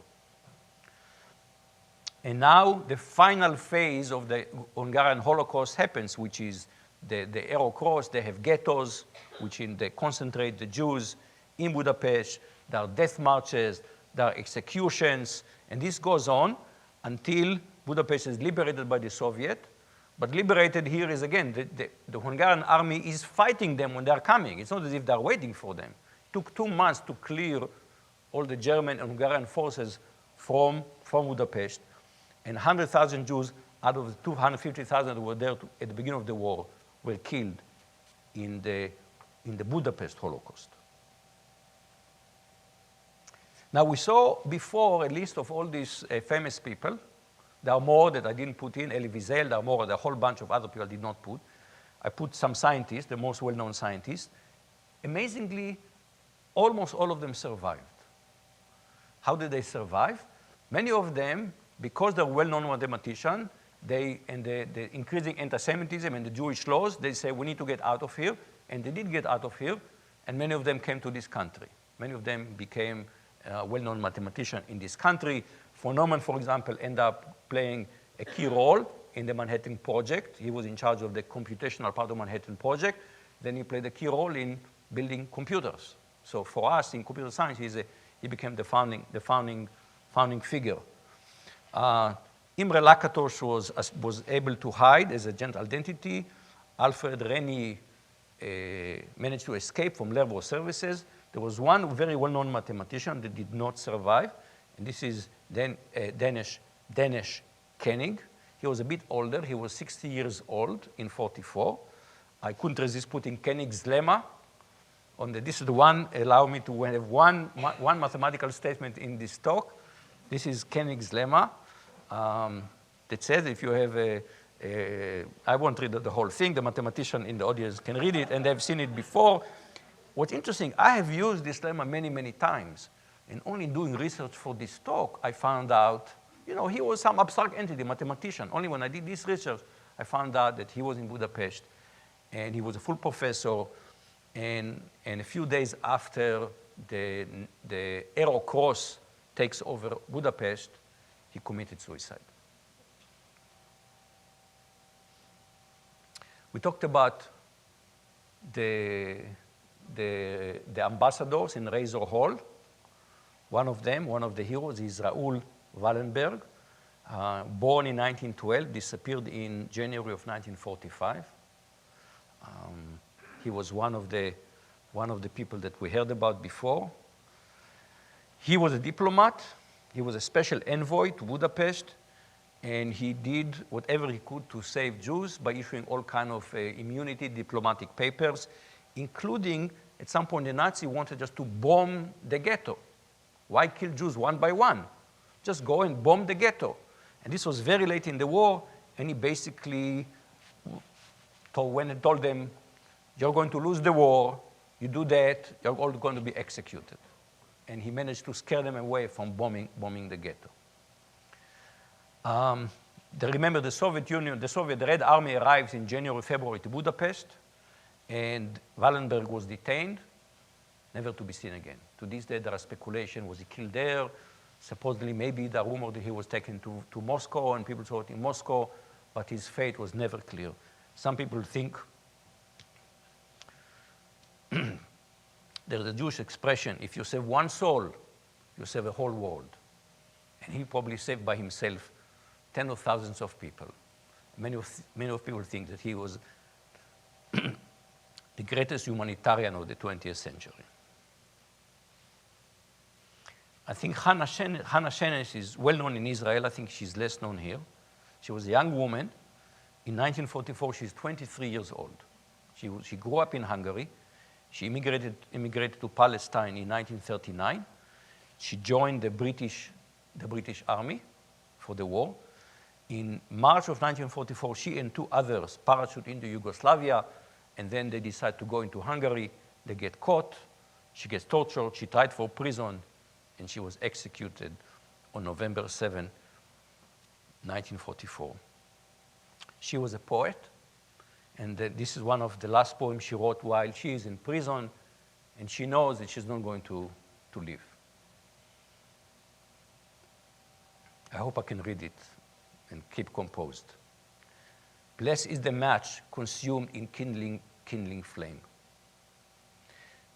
And now the final phase of the Hungarian Holocaust happens, which is the Arrow Cross. They have ghettos, they concentrate the Jews in Budapest. There are death marches, there are executions, and this goes on until Budapest is liberated by the Soviet. But liberated here is, again, the Hungarian army is fighting them when they're coming. It's not as if they're waiting for them. It took 2 months to clear all the German and Hungarian forces from Budapest. And 100,000 Jews out of the 250,000 that were there at the beginning of the war were killed in the Budapest Holocaust. Now, we saw before a list of all these famous people. There are more that I didn't put in, Elie Wiesel, there are a whole bunch of other people I did not put. I put some scientists, the most well-known scientists. Amazingly, almost all of them survived. How did they survive? Many of them, because they're well-known mathematicians, the increasing anti-Semitism and the Jewish laws, they say, we need to get out of here. And they did get out of here, and many of them came to this country. Many of them became well-known mathematicians in this country. Von Neumann, for example, ended up playing a key role in the Manhattan Project. He was in charge of the computational part of the Manhattan Project. Then he played a key role in building computers. So for us in computer science, he became the founding figure. Imre Lakatos was able to hide as a gender identity. Alfred Rennie managed to escape from Level Services. There was one very well-known mathematician that did not survive, and this is Danish Koenig. He was a bit older. He was 60 years old in 44. I couldn't resist putting Koenig's lemma on the. This is the one allow me to have one mathematical statement in this talk. This is Koenig's lemma that says if you have I won't read the whole thing. The mathematician in the audience can read it, and they've seen it before. What's interesting, I have used this lemma many, many times. And only doing research for this talk, I found out, he was some abstract entity, mathematician. Only when I did this research, I found out that he was in Budapest, and he was a full professor. And a few days after the Aero Cross takes over Budapest, he committed suicide. We talked about the ambassadors in Razor Hall. One of them, one of the heroes, is Raoul Wallenberg, born in 1912, disappeared in January of 1945. He was one of the people that we heard about before. He was a diplomat. He was a special envoy to Budapest, and he did whatever he could to save Jews by issuing all kinds of immunity diplomatic papers, including, at some point, the Nazis wanted just to bomb the ghetto. Why kill Jews one by one? Just go and bomb the ghetto. And this was very late in the war, and he basically told them, you're going to lose the war, you do that, you're all going to be executed. And he managed to scare them away from bombing the ghetto. Remember the Soviet Union, the Red Army arrives in January, February to Budapest, and Wallenberg was detained, never to be seen again. To this day, there is speculation, was he killed there? Supposedly, maybe the rumor that he was taken to Moscow, and people saw it in Moscow, but his fate was never clear. Some people think there's a Jewish expression, if you save one soul, you save a whole world. And he probably saved by himself tens of thousands of people. Many of people think that he was the greatest humanitarian of the 20th century. I think Hannah Shenesh is well known in Israel. I think she's less known here. She was a young woman. In 1944, she's 23 years old. She grew up in Hungary. She immigrated to Palestine in 1939. She joined the British Army for the war. In March of 1944, she and two others parachuted into Yugoslavia, and then they decide to go into Hungary. They get caught. She gets tortured. She tried for prison, and she was executed on November 7, 1944. She was a poet, and this is one of the last poems she wrote while she is in prison, and she knows that she's not going to live. I hope I can read it and keep composed. Blessed is the match consumed in kindling flame.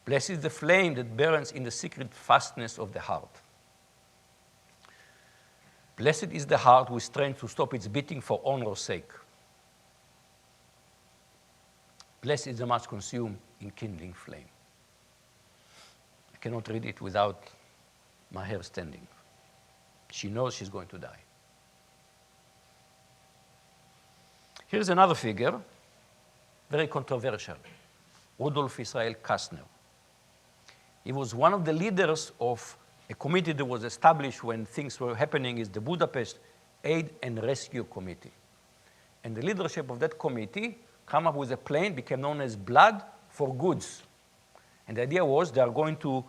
Blessed is the flame that burns in the secret fastness of the heart. Blessed is the heart with strength to stop its beating for honor's sake. Blessed is the much consumed in kindling flame. I cannot read it without my hair standing. She knows she's going to die. Here's another figure, very controversial, Rudolf Israel Kastner. He was one of the leaders of a committee that was established when things were happening, is the Budapest Aid and Rescue Committee. And the leadership of that committee came up with a plan, became known as Blood for Goods. And the idea was they are going to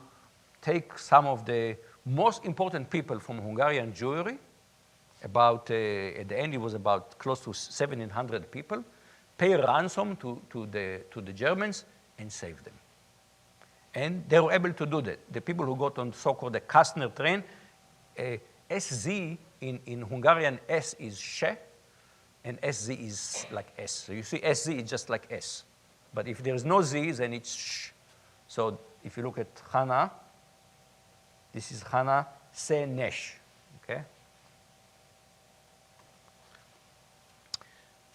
take some of the most important people from Hungarian Jewry, about, at the end it was about close to 1,700 people, pay a ransom to the Germans and save them. And they were able to do that. The people who got on so-called the Kastner train, SZ in Hungarian, S is she, and SZ is like S. So you see SZ is just like S. But if there's no Z, then it's sh. So if you look at Hannah, this is Hannah Senesh, okay?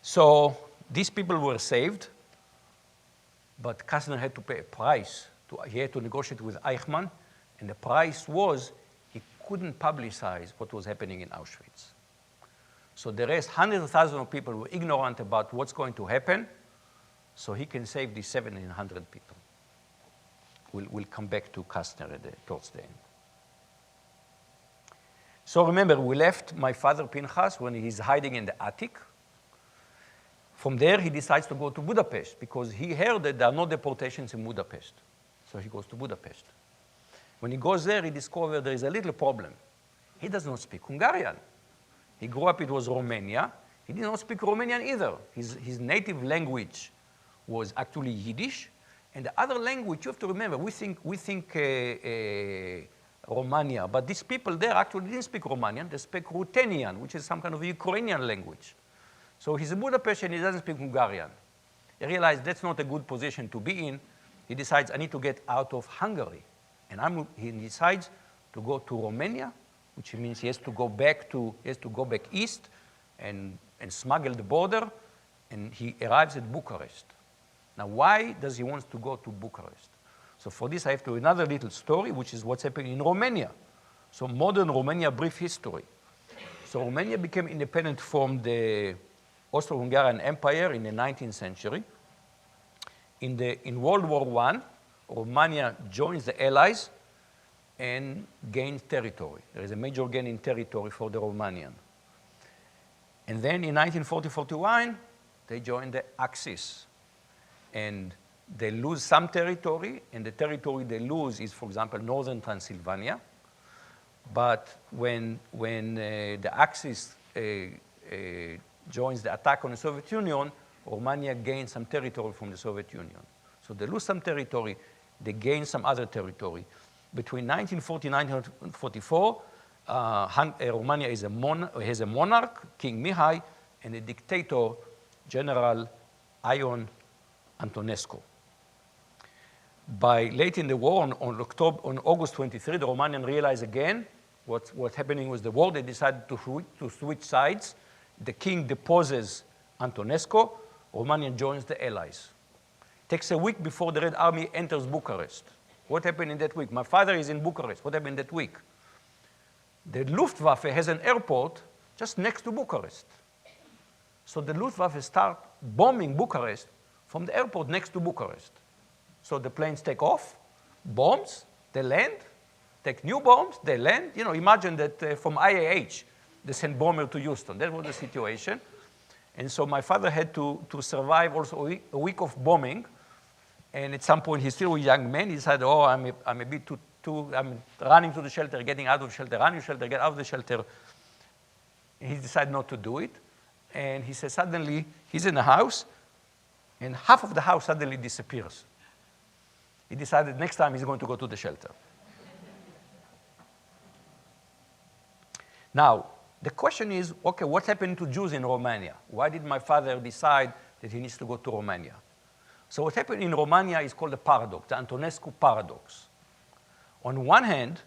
So these people were saved, but Kastner had to pay a price. He had to negotiate with Eichmann, and the price was he couldn't publicize what was happening in Auschwitz. So the rest, hundreds of thousands of people were ignorant about what's going to happen, so he can save these 1,700 people. We'll come back to Kastner towards the end. So remember, we left my father Pinchas when he's hiding in the attic. From there, he decides to go to Budapest because he heard that there are no deportations in Budapest. So he goes to Budapest. When he goes there, he discovers there is a little problem. He does not speak Hungarian. He grew up, it was Romania. He did not speak Romanian either. His native language was actually Yiddish. And the other language, you have to remember, we think Romania, but these people there actually didn't speak Romanian, they speak Ruthenian, which is some kind of Ukrainian language. So he's in Budapest and he doesn't speak Hungarian. He realized that's not a good position to be in. He decides, I need to get out of Hungary. And he decides to go to Romania, which means he has to go back east and smuggle the border, and he arrives at Bucharest. Now, why does he want to go to Bucharest? So for this, I have to another little story, which is what's happening in Romania. So modern Romania, brief history. So Romania became independent from the Austro-Hungarian Empire in the 19th century. In World War I, Romania joins the Allies and gains territory. There is a major gain in territory for the Romanian. And then in 1940-41, they join the Axis. And they lose some territory, and the territory they lose is, for example, northern Transylvania. But when the Axis joins the attack on the Soviet Union, Romania gains some territory from the Soviet Union. So they lose some territory, they gain some other territory. Between 1949 and 1944, Romania has a monarch, King Mihai, and a dictator, General Ion Antonescu. By late in the war, on August 23, the Romanians realized again what's happening with the war. They decided to switch sides. The king deposes Antonescu. Romania joins the Allies. It takes a week before the Red Army enters Bucharest. What happened in that week? My father is in Bucharest. What happened that week? The Luftwaffe has an airport just next to Bucharest. So the Luftwaffe start bombing Bucharest from the airport next to Bucharest. So the planes take off, bombs, they land, take new bombs, they land. You know, imagine that from IAH, they send bomber to Houston. That was the situation. And so my father had to survive also a week of bombing. And at some point, he's still a young man. He decided, oh, I'm a bit I'm running to the shelter, getting out of the shelter, running to the shelter, get out of the shelter. And he decided not to do it. And he said suddenly, he's in a house, and half of the house suddenly disappears. He decided next time he's going to go to the shelter. Now, the question is, okay, what happened to Jews in Romania? Why did my father decide that he needs to go to Romania? So what happened in Romania is called the paradox, the Antonescu paradox. On one hand,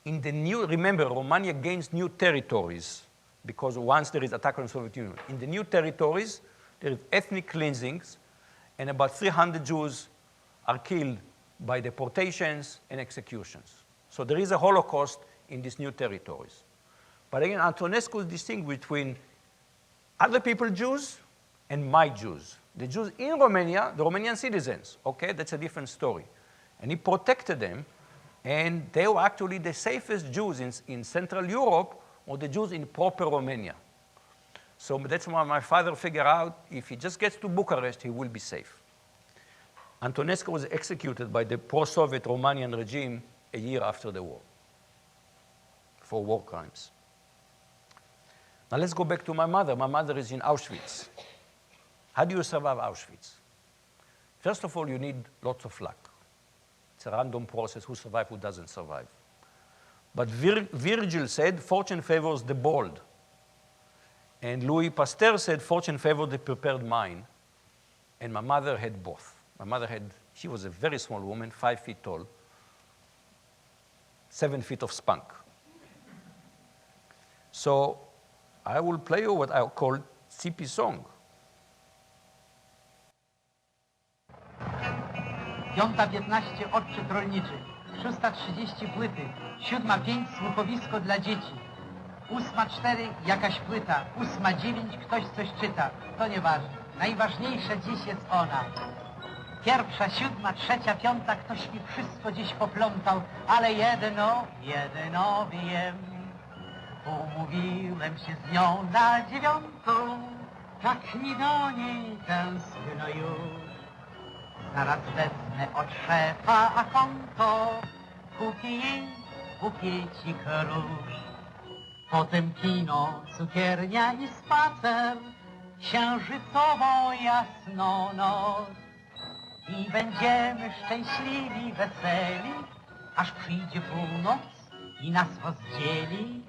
remember, Romania gains new territories because once there is attack on the Soviet Union. In the new territories, there is ethnic cleansings, and about 300 Jews are killed by deportations and executions. So there is a Holocaust in these new territories. But again, Antonescu distinguished between other people's Jews and my Jews. The Jews in Romania, the Romanian citizens, okay, that's a different story. And he protected them, and they were actually the safest Jews in Central Europe, or the Jews in proper Romania. So that's why my father figured out if he just gets to Bucharest, he will be safe. Antonescu was executed by the pro-Soviet Romanian regime a year after the war for war crimes. Now let's go back to my mother. My mother is in Auschwitz. How do you survive Auschwitz? First of all, you need lots of luck. It's a random process, who survives, who doesn't survive. But Virgil said, fortune favors the bold. And Louis Pasteur said, fortune favors the prepared mind. And my mother had both. My mother she was a very small woman, 5 feet tall, 7 feet of spunk. So I will play you what I call CP song. 5:15 odczyt rolniczy, 6:30 płyty, 7:05 słuchowisko dla dzieci, 8:04 jakaś płyta, 8:09 ktoś coś czyta. To nieważne. Najważniejsza dziś jest ona. 1, 7, 3, 5 ktoś mi wszystko dziś poplątał, ale jedno wiem. Umówiłem się z nią na 9, tak mi do niej tęskno już. Zaraz wezmę od szefa, a konto kupię jej bukiecik róż. Potem kino, cukiernia i spacer, księżycowo jasno noc. I będziemy szczęśliwi, weseli, aż przyjdzie północ i nas rozdzieli.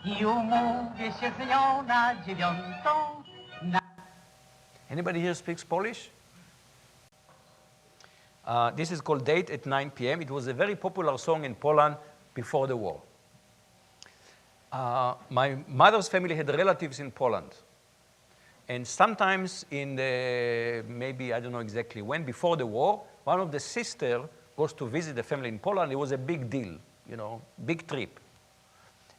I umówię się z nią na 9. Anybody here speaks Polish? This is called Date at 9 p.m. It was a very popular song in Poland before the war. My mother's family had relatives in Poland. And sometimes in the, maybe, I don't know exactly when, before the war, one of the sisters goes to visit the family in Poland. It was a big deal, you know, big trip.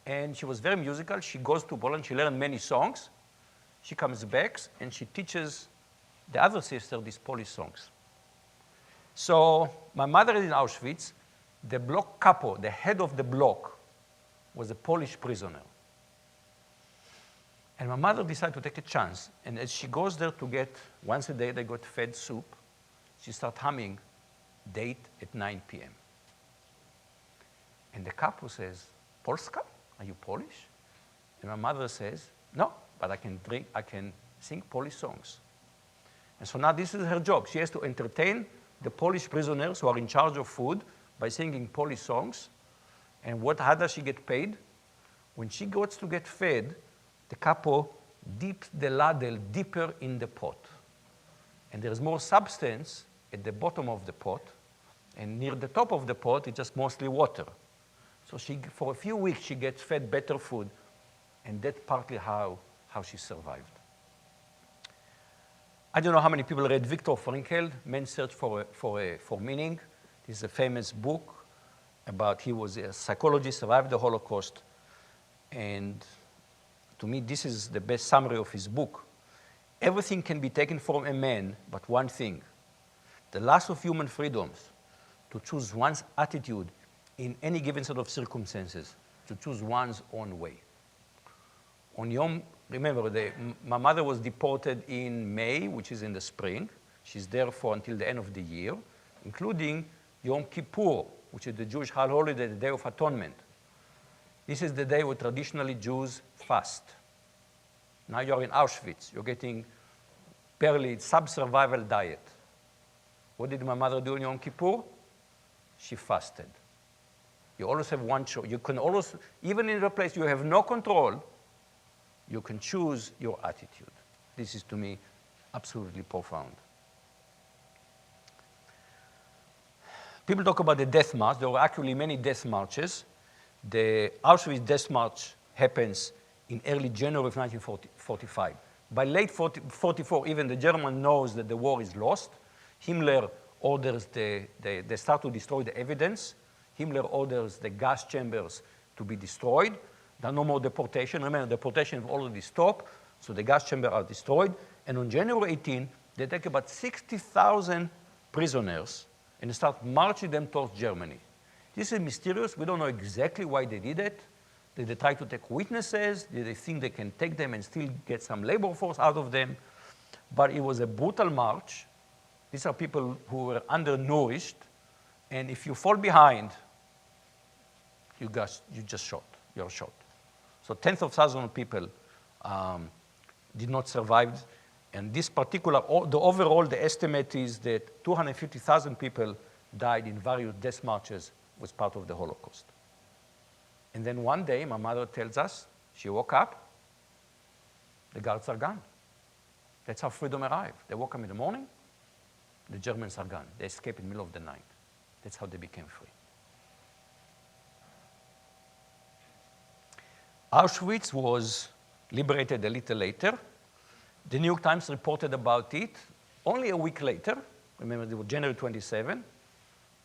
And she was very musical. She goes to Poland. She learned many songs. She comes back, and she teaches the other sister these Polish songs. So my mother is in Auschwitz. The block capo, the head of the block, was a Polish prisoner. And my mother decided to take a chance. And as she goes there to get, once a day they got fed soup, she started humming Date at 9 p.m. And the capo says, Polska? Are you Polish? And my mother says, no, but I can sing Polish songs. And so now this is her job. She has to entertain the Polish prisoners who are in charge of food by singing Polish songs. And how does she get paid? When she goes to get fed, the capo dips the ladle deeper in the pot. And there's more substance at the bottom of the pot. And near the top of the pot, it's just mostly water. So for a few weeks, she gets fed better food. And that's partly how she survived. I don't know how many people read Viktor Frankl, Man's Search for Meaning. This is a famous book about he was a psychologist, survived the Holocaust. And to me, this is the best summary of his book. Everything can be taken from a man, but one thing, the loss of human freedoms, to choose one's attitude in any given set of circumstances, to choose one's own way. On Yom, remember, my mother was deported in May, which is in the spring. She's there for until the end of the year, including Yom Kippur, which is the Jewish holiday, the Day of Atonement. This is the day where traditionally Jews fast. Now you're in Auschwitz. You're getting barely sub-survival diet. What did my mother do on Yom Kippur? She fasted. You always have one choice. You can always, even in a place you have no control, you can choose your attitude. This is, to me, absolutely profound. People talk about the death march. There were actually many death marches. The Auschwitz death march happens in early January of 1945. By late 1944, even the German knows that the war is lost. Himmler orders they start to destroy the evidence. Himmler orders the gas chambers to be destroyed. There are no more deportation. Remember, deportation have already stopped, so the gas chambers are destroyed. And on January 18, they take about 60,000 prisoners and start marching them towards Germany. This is mysterious. We don't know exactly why they did it. Did they try to take witnesses? Did they think they can take them and still get some labor force out of them? But it was a brutal march. These are people who were undernourished. And if you fall behind, you're shot. So tens of thousands of people did not survive. And this particular, the estimate is that 250,000 people died in various death marches was part of the Holocaust. And then one day, my mother tells us, she woke up, the guards are gone. That's how freedom arrived. They woke up in the morning, the Germans are gone. They escaped in the middle of the night. That's how they became free. Auschwitz was liberated a little later. The New York Times reported about it only a week later. Remember, it was January 27.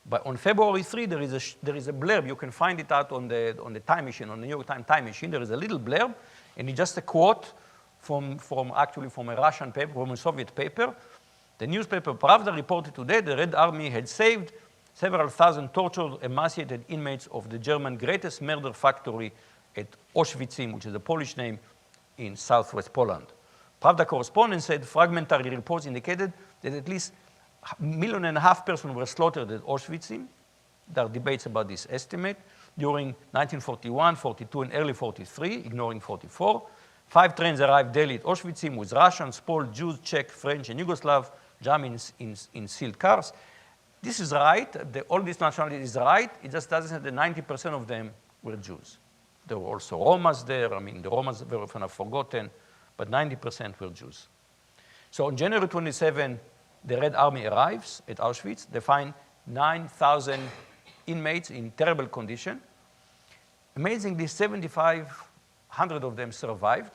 But on February 3, there is a blurb. You can find it out on the Time Machine, on the New York Times Time Machine. There is a little blurb, and it's just a quote from a Russian paper, from a Soviet paper. The newspaper Pravda reported today the Red Army had saved several thousand tortured, emaciated inmates of the German greatest murder factory at Auschwitz, which is a Polish name, in southwest Poland. Pravda correspondent said fragmentary reports indicated that at least 1.5 million persons were slaughtered at Auschwitz. There are debates about this estimate. During 1941, 42, and early 43, ignoring 44, 5 trains arrived daily at Auschwitz with Russians, Poles, Jews, Czech, French, and Yugoslav, jamming in sealed cars. This is right. All this nationality is right. It just doesn't say that 90% of them were Jews. There were also Romas there. I mean, the Romas very often are forgotten, but 90% were Jews. So on January 27, the Red Army arrives at Auschwitz. They find 9,000 inmates in terrible condition. Amazingly, 7,500 of them survived.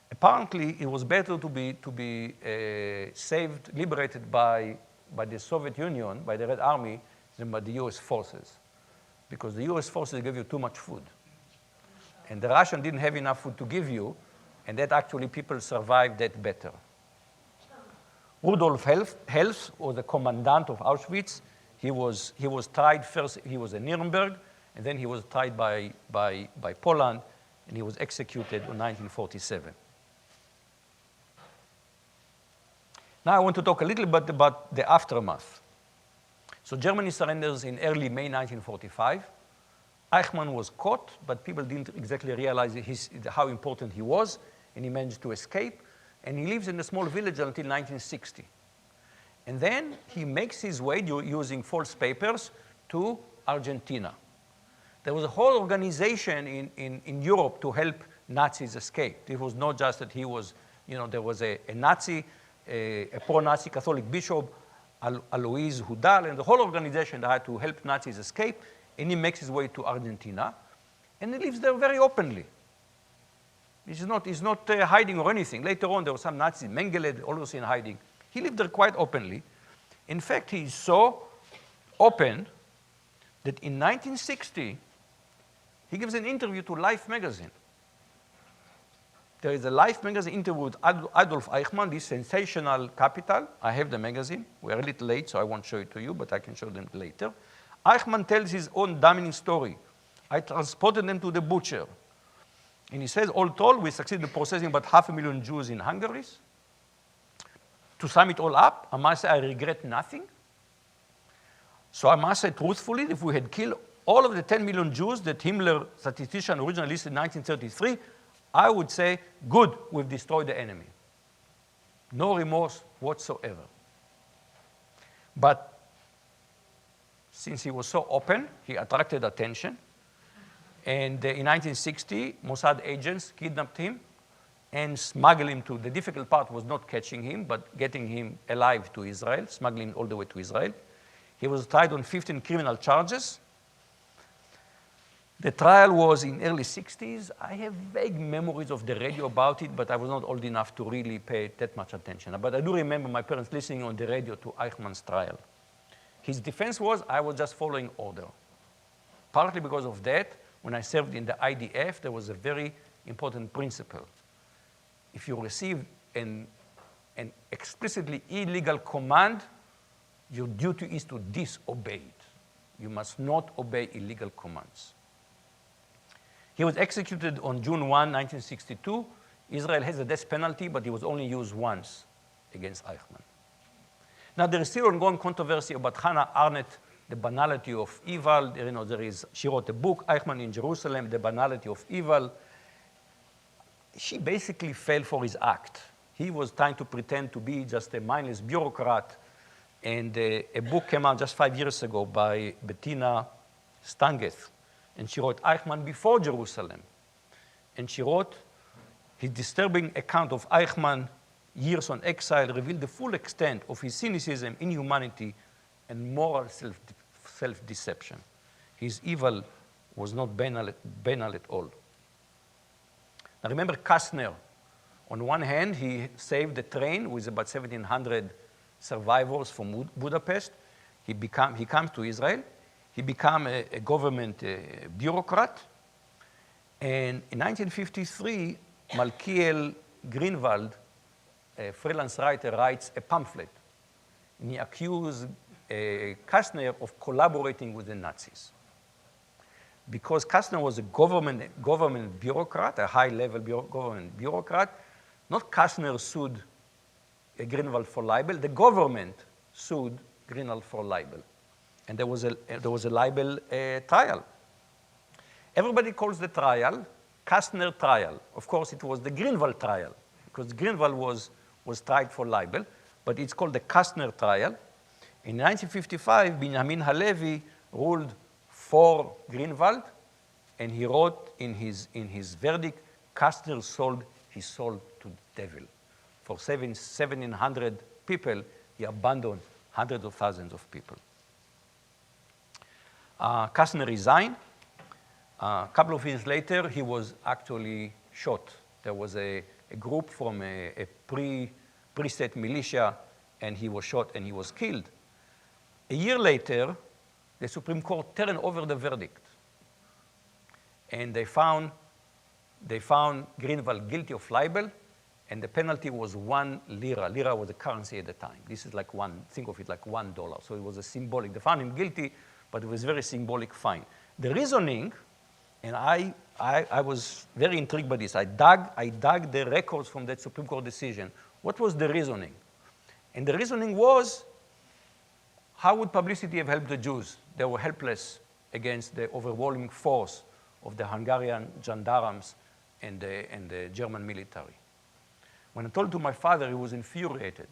Apparently, it was better to be saved, liberated by the Soviet Union, by the Red Army, than by the US forces. Because the US forces gave you too much food. And the Russians didn't have enough food to give you, and that actually people survived that better. Rudolf Hess was the commandant of Auschwitz. He was tried first, he was in Nuremberg, and then he was tried by Poland, and he was executed in 1947. Now I want to talk a little bit about the aftermath. So Germany surrenders in early May 1945. Eichmann was caught, but people didn't exactly realize how important he was, and he managed to escape. And he lives in a small village until 1960. And then he makes his way, using false papers, to Argentina. There was a whole organization in Europe to help Nazis escape. It was not just that he was, there was a Nazi, a pro-Nazi Catholic bishop, Alois Hudal, and the whole organization that had to help Nazis escape. And he makes his way to Argentina. And he lives there very openly. He's not hiding or anything. Later on, there were some Nazis, Mengele, always in hiding. He lived there quite openly. In fact, he is so open that in 1960, he gives an interview to Life magazine. There is a Life magazine interview with Adolf Eichmann, this sensational capital. I have the magazine. We are a little late, so I won't show it to you, but I can show them later. Eichmann tells his own damning story. I transported them to the butcher. And he says, all told, we succeeded in processing about 500,000 Jews in Hungary. To sum it all up, I must say I regret nothing. So I must say truthfully, if we had killed all of the 10 million Jews that Himmler, statistician, originally listed in 1933, I would say, good, we've destroyed the enemy. No remorse whatsoever. But since he was so open, he attracted attention. And in 1960, Mossad agents kidnapped him and smuggled him to, the difficult part was not catching him, but getting him alive to Israel, smuggling him all the way to Israel. He was tried on 15 criminal charges. The trial was in early 60s. I have vague memories of the radio about it, but I was not old enough to really pay that much attention. But I do remember my parents listening on the radio to Eichmann's trial. His defense was, I was just following order. Partly because of that, when I served in the IDF, there was a very important principle. If you receive an explicitly illegal command, your duty is to disobey it. You must not obey illegal commands. He was executed on June 1, 1962. Israel has a death penalty, but it was only used once against Eichmann. Now, there is still ongoing controversy about Hannah Arendt, the banality of evil. She wrote a book, Eichmann in Jerusalem, The Banality of Evil. She basically fell for his act. He was trying to pretend to be just a mindless bureaucrat. And a book came out just 5 years ago by Bettina Stangeth. And she wrote Eichmann before Jerusalem. And she wrote, his disturbing account of Eichmann, years on exile, revealed the full extent of his cynicism, inhumanity, and moral self-deception. His evil was not banal at all. Now remember Kastner. On one hand, he saved the train with about 1,700 survivors from Budapest. He comes to Israel. He became a government bureaucrat. And in 1953, Malkiel Greenwald, a freelance writer, writes a pamphlet. And he accused Kastner of collaborating with the Nazis. Because Kastner was a government bureaucrat, a high-level government bureaucrat, not Kastner sued Greenwald for libel. The government sued Greenwald for libel. And there was a libel trial. Everybody calls the trial Kastner trial. Of course, it was the Greenwald trial, because Greenwald was tried for libel, but it's called the Kastner trial. In 1955, Binyamin Halevi ruled for Greenwald, and he wrote in his verdict, Kastner sold his soul to the devil. For 1,700 people, he abandoned hundreds of thousands of people. Kastner resigned. A couple of years later, he was actually shot. There was a group from a pre-state militia, and he was shot and he was killed. A year later, the Supreme Court turned over the verdict. And they found Greenwald guilty of libel, and the penalty was 1 lira. Lira was the currency at the time. This is like think of it like $1. So it was a symbolic. They found him guilty, but it was a very symbolic fine. The reasoning, and I was very intrigued by this. I dug the records from that Supreme Court decision. What was the reasoning? And the reasoning was, how would publicity have helped the Jews? They were helpless against the overwhelming force of the Hungarian gendarmes and the German military. When I told to my father, he was infuriated.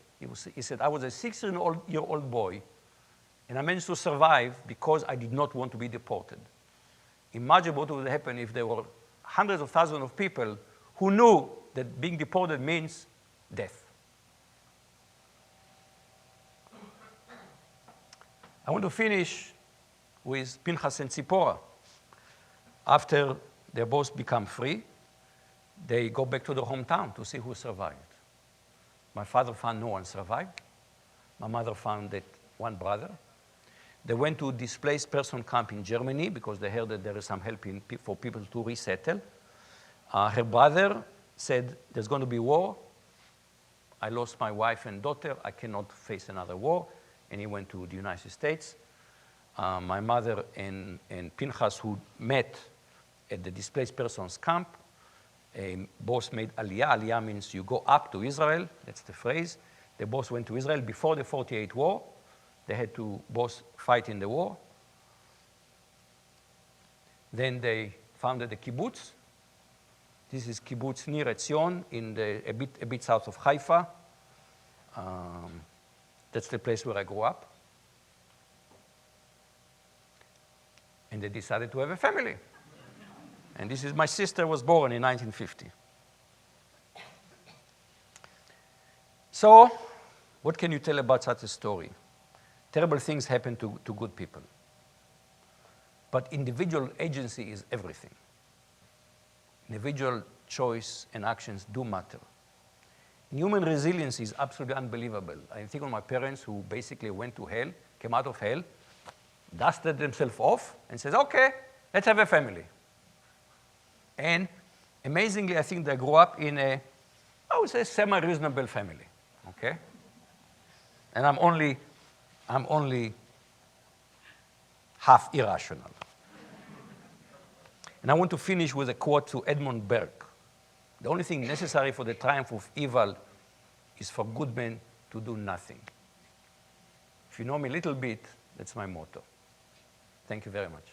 He said, I was a 6-year-old boy, and I managed to survive because I did not want to be deported. Imagine what would happen if there were hundreds of thousands of people who knew that being deported means death. I want to finish with Pinchas and Tzipora. After they both become free, they go back to their hometown to see who survived. My father found no one survived. My mother found that one brother. They went to a displaced person camp in Germany because they heard that there is some help for people to resettle. Her brother said, there's going to be war. I lost my wife and daughter. I cannot face another war. And he went to the United States. My mother and Pinchas, who met at the displaced persons camp, both made aliyah. Aliyah means you go up to Israel. That's the phrase. They both went to Israel before the 1948 war. They had to both fight in the war. Then they founded the kibbutz. This is kibbutz Nir Etzion, a bit south of Haifa. That's the place where I grew up. And they decided to have a family. And this is my sister was born in 1950. So, what can you tell about such a story? Terrible things happen to good people. But individual agency is everything. Individual choice and actions do matter. Human resilience is absolutely unbelievable. I think of my parents who basically went to hell, came out of hell, dusted themselves off, and says, okay, let's have a family. And amazingly, I think they grew up in a, I would say, semi-reasonable family, okay? And I'm only half irrational. And I want to finish with a quote to Edmund Burke. The only thing necessary for the triumph of evil is for good men to do nothing. If you know me a little bit, that's my motto. Thank you very much.